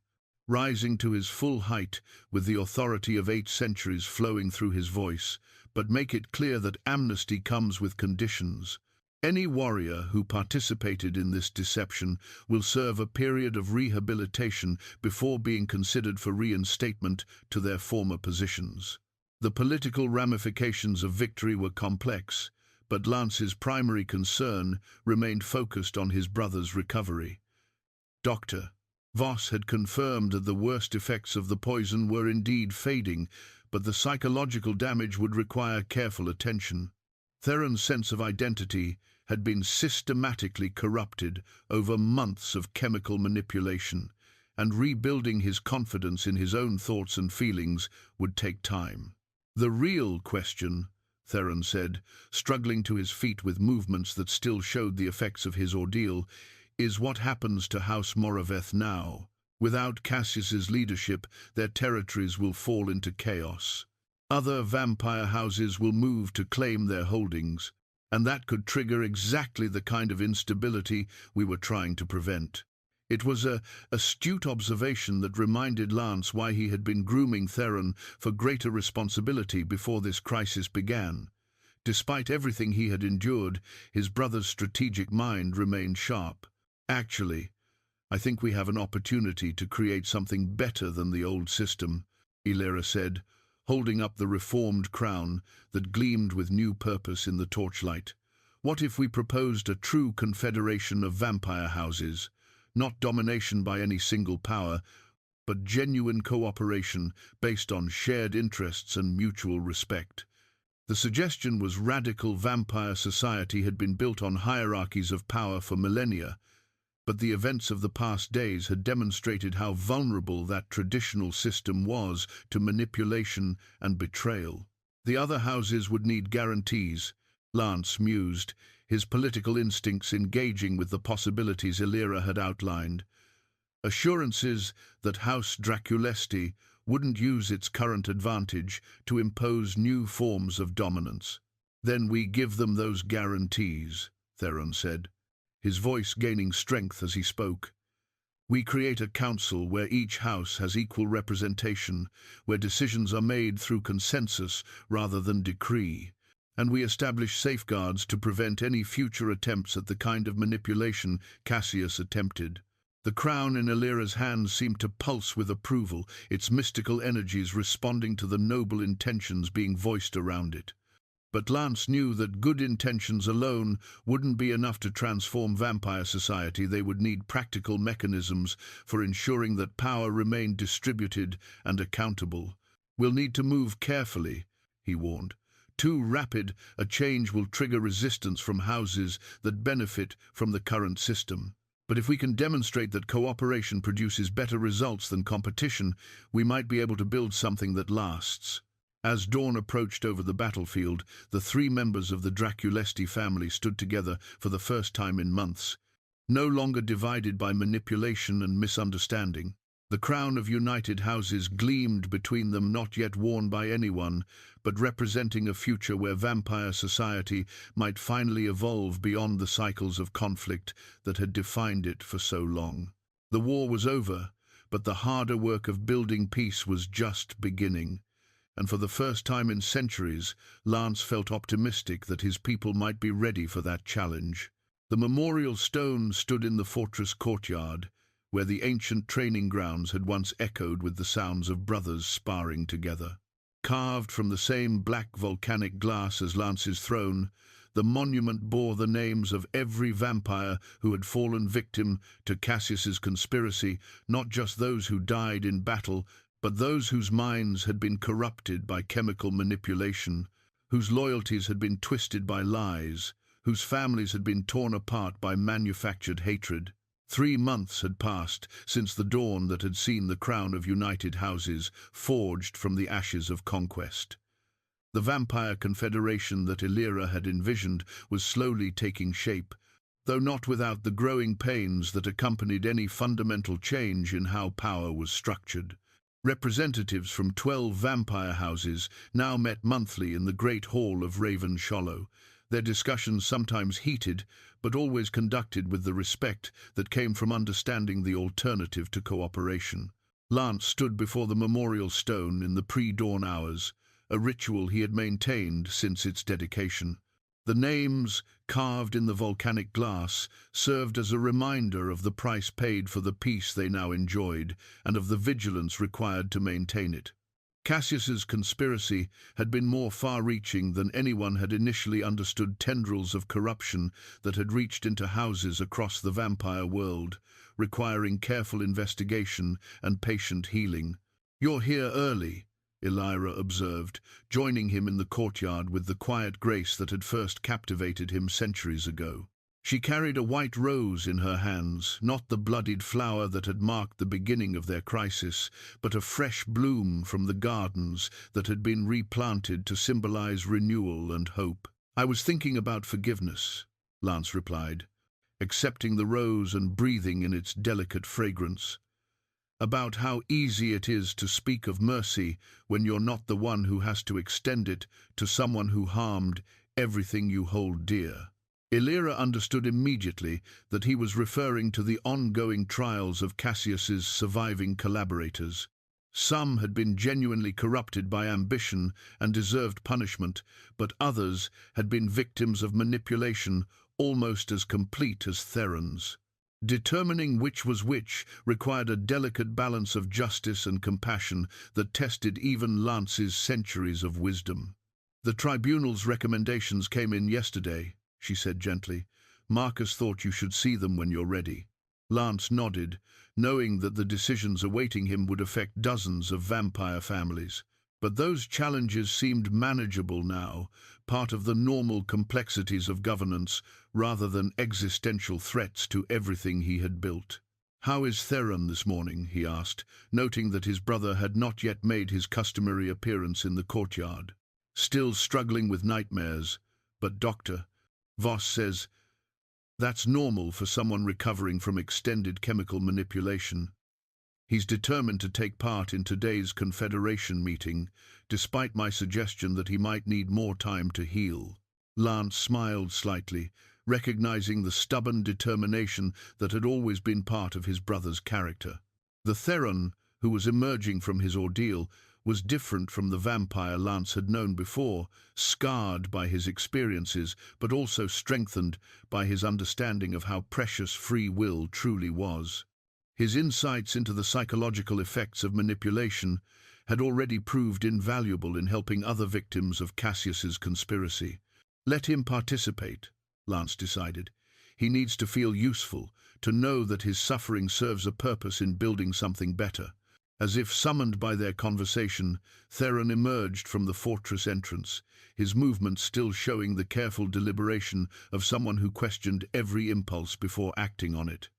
rising to his full height with the authority of 8 centuries flowing through his voice, "but make it clear that amnesty comes with conditions. Any warrior who participated in this deception will serve a period of rehabilitation before being considered for reinstatement to their former positions." The political ramifications of victory were complex, but Lance's primary concern remained focused on his brother's recovery. Dr. Voss had confirmed that the worst effects of the poison were indeed fading, but the psychological damage would require careful attention. Theron's sense of identity had been systematically corrupted over months of chemical manipulation, and rebuilding his confidence in his own thoughts and feelings would take time. "The real question," Theron said, struggling to his feet with movements that still showed the effects of his ordeal, "is what happens to House Moraveth now. Without Cassius's leadership, their territories will fall into chaos. Other vampire houses will move to claim their holdings, and that could trigger exactly the kind of instability we were trying to prevent." It was an astute observation that reminded Lance why he had been grooming Theron for greater responsibility before this crisis began. Despite everything he had endured, his brother's strategic mind remained sharp. "Actually, I think we have an opportunity to create something better than the old system," Illyra said, holding up the reformed crown that gleamed with new purpose in the torchlight. "What if we proposed a true confederation of vampire houses? Not domination by any single power, but genuine cooperation based on shared interests and mutual respect." The suggestion was radical. Vampire society had been built on hierarchies of power for millennia, but the events of the past days had demonstrated how vulnerable that traditional system was to manipulation and betrayal. The other houses would need guarantees, Lance mused, his political instincts engaging with the possibilities Illyra had outlined. Assurances that House Draculesti wouldn't use its current advantage to impose new forms of dominance. "Then we give them those guarantees," Theron said, his voice gaining strength as he spoke. "We create a council where each house has equal representation, where decisions are made through consensus rather than decree, and we establish safeguards to prevent any future attempts at the kind of manipulation Cassius attempted." The crown in Illyra's hands seemed to pulse with approval, its mystical energies responding to the noble intentions being voiced around it. But Lance knew that good intentions alone wouldn't be enough to transform vampire society. They would need practical mechanisms for ensuring that power remained distributed and accountable. "We'll need to move carefully," he warned. "Too rapid a change will trigger resistance from houses that benefit from the current system." But if we can demonstrate that cooperation produces better results than competition, we might be able to build something that lasts. As dawn approached over the battlefield, the three members of the Draculesti family stood together for the first time in months, no longer divided by manipulation and misunderstanding. The crown of united houses gleamed between them, not yet worn by anyone, but representing a future where vampire society might finally evolve beyond the cycles of conflict that had defined it for so long. The war was over, but the harder work of building peace was just beginning. And for the first time in centuries, Lance felt optimistic that his people might be ready for that challenge. The memorial stone stood in the fortress courtyard, where the ancient training grounds had once echoed with the sounds of brothers sparring together. Carved from the same black volcanic glass as Lance's throne, the monument bore the names of every vampire who had fallen victim to Cassius's conspiracy, not just those who died in battle, but those whose minds had been corrupted by chemical manipulation, whose loyalties had been twisted by lies, whose families had been torn apart by manufactured hatred. 3 months had passed since the dawn that had seen the crown of united houses forged from the ashes of conquest. The vampire confederation that Illyra had envisioned was slowly taking shape, though not without the growing pains that accompanied any fundamental change in how power was structured. Representatives from 12 vampire houses now met monthly in the great hall of Raven Shollow, their discussions sometimes heated, but always conducted with the respect that came from understanding the alternative to cooperation. Lance stood before the memorial stone in the pre-dawn hours, a ritual he had maintained since its dedication. The names, carved in the volcanic glass, served as a reminder of the price paid for the peace they now enjoyed, and of the vigilance required to maintain it. Cassius's conspiracy had been more far-reaching than anyone had initially understood. Tendrils of corruption that had reached into houses across the vampire world, requiring careful investigation and patient healing. "You're here early," Illyra observed, joining him in the courtyard with the quiet grace that had first captivated him centuries ago. She carried a white rose in her hands, not the bloodied flower that had marked the beginning of their crisis, but a fresh bloom from the gardens that had been replanted to symbolize renewal and hope. "I was thinking about forgiveness," Lance replied, accepting the rose and breathing in its delicate fragrance. "About how easy it is to speak of mercy when you're not the one who has to extend it to someone who harmed everything you hold dear." Illyra understood immediately that he was referring to the ongoing trials of Cassius's surviving collaborators. Some had been genuinely corrupted by ambition and deserved punishment, but others had been victims of manipulation almost as complete as Theron's. Determining which was which required a delicate balance of justice and compassion that tested even Lance's centuries of wisdom. "The tribunal's recommendations came in yesterday," she said gently. "Marcus thought you should see them when you're ready." Lance nodded, knowing that the decisions awaiting him would affect dozens of vampire families. But those challenges seemed manageable now, part of the normal complexities of governance, rather than existential threats to everything he had built. "How is Theron this morning?" he asked, noting that his brother had not yet made his customary appearance in the courtyard. "Still struggling with nightmares, but Dr. Voss says that's normal for someone recovering from extended chemical manipulation. He's determined to take part in today's Confederation meeting, despite my suggestion that he might need more time to heal." Lance smiled slightly, recognizing the stubborn determination that had always been part of his brother's character. The Theron, who was emerging from his ordeal, was different from the vampire Lance had known before, scarred by his experiences, but also strengthened by his understanding of how precious free will truly was. His insights into the psychological effects of manipulation had already proved invaluable in helping other victims of Cassius's conspiracy. Let him participate, Lance decided. He needs to feel useful, to know that his suffering serves a purpose in building something better. As if summoned by their conversation, Theron emerged from the fortress entrance, his movements still showing the careful deliberation of someone who questioned every impulse before acting on it.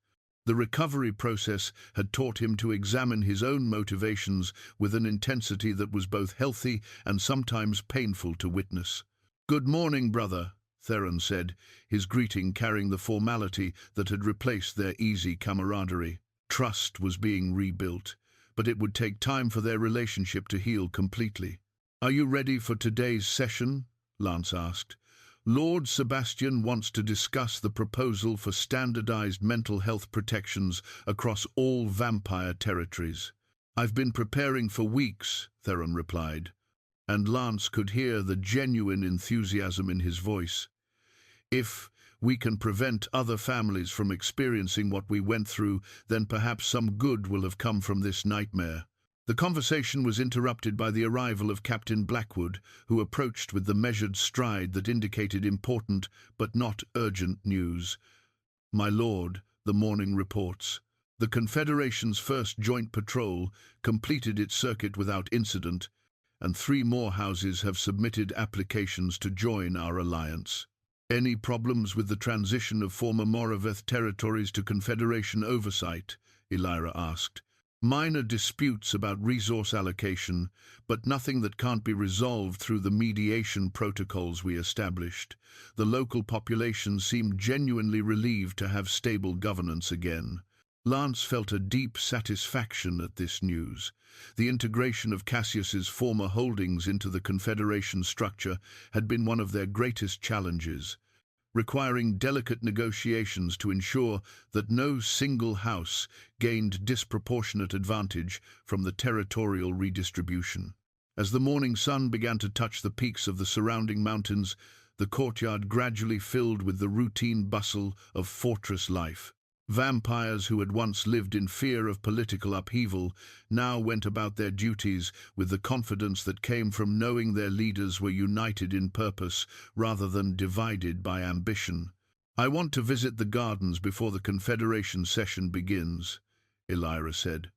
The recovery process had taught him to examine his own motivations with an intensity that was both healthy and sometimes painful to witness. "Good morning, brother," Theron said, his greeting carrying the formality that had replaced their easy camaraderie. Trust was being rebuilt, but it would take time for their relationship to heal completely. "Are you ready for today's session?" Lance asked. "Lord Sebastian wants to discuss the proposal for standardized mental health protections across all vampire territories." "I've been preparing for weeks," Theron replied, and Lance could hear the genuine enthusiasm in his voice. "If we can prevent other families from experiencing what we went through, then perhaps some good will have come from this nightmare." The conversation was interrupted by the arrival of Captain Blackwood, who approached with the measured stride that indicated important but not urgent news. "My lord," the morning reports, "the Confederation's first joint patrol completed its circuit without incident, and 3 more houses have submitted applications to join our alliance." "Any problems with the transition of former Moraveth territories to Confederation oversight?" Elira asked. "Minor disputes about resource allocation, but nothing that can't be resolved through the mediation protocols we established." The local population seemed genuinely relieved to have stable governance again. Lance felt a deep satisfaction at this news. The integration of Cassius's former holdings into the Confederation structure had been one of their greatest challenges, requiring delicate negotiations to ensure that no single house gained disproportionate advantage from the territorial redistribution. As the morning sun began to touch the peaks of the surrounding mountains, the courtyard gradually filled with the routine bustle of fortress life. Vampires who had once lived in fear of political upheaval now went about their duties with the confidence that came from knowing their leaders were united in purpose rather than divided by ambition. "I want to visit the gardens before the Confederation session begins," Elira said,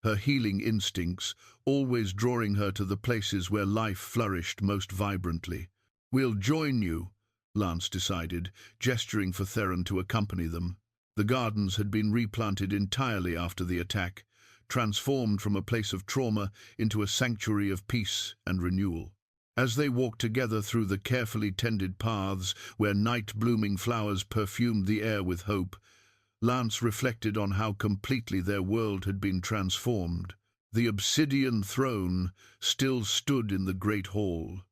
her healing instincts always drawing her to the places where life flourished most vibrantly. "We'll join you," Lance decided, gesturing for Theron to accompany them. The gardens had been replanted entirely after the attack, transformed from a place of trauma into a sanctuary of peace and renewal. As they walked together through the carefully tended paths where night-blooming flowers perfumed the air with hope, Lance reflected on how completely their world had been transformed. The obsidian throne still stood in the great hall,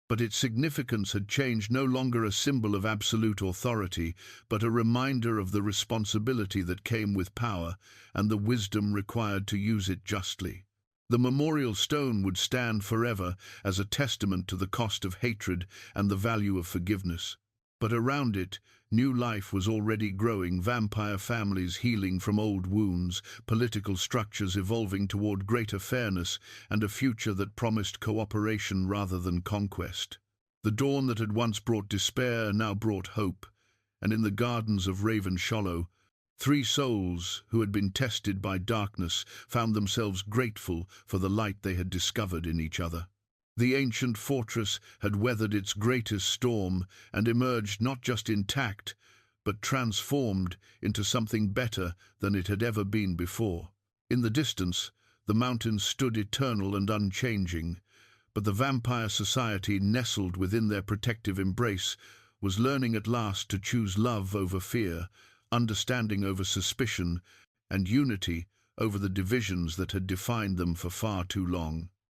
but its significance had changed, no longer a symbol of absolute authority, but a reminder of the responsibility that came with power and the wisdom required to use it justly. The memorial stone would stand forever as a testament to the cost of hatred and the value of forgiveness. But around it, new life was already growing, vampire families healing from old wounds, political structures evolving toward greater fairness, and a future that promised cooperation rather than conquest. The dawn that had once brought despair now brought hope, and in the gardens of Raven Shollow, 3 souls who had been tested by darkness found themselves grateful for the light they had discovered in each other. The ancient fortress had weathered its greatest storm and emerged not just intact, but transformed into something better than it had ever been before. In the distance, the mountains stood eternal and unchanging, but the vampire society nestled within their protective embrace was learning at last to choose love over fear, understanding over suspicion, and unity over the divisions that had defined them for far too long.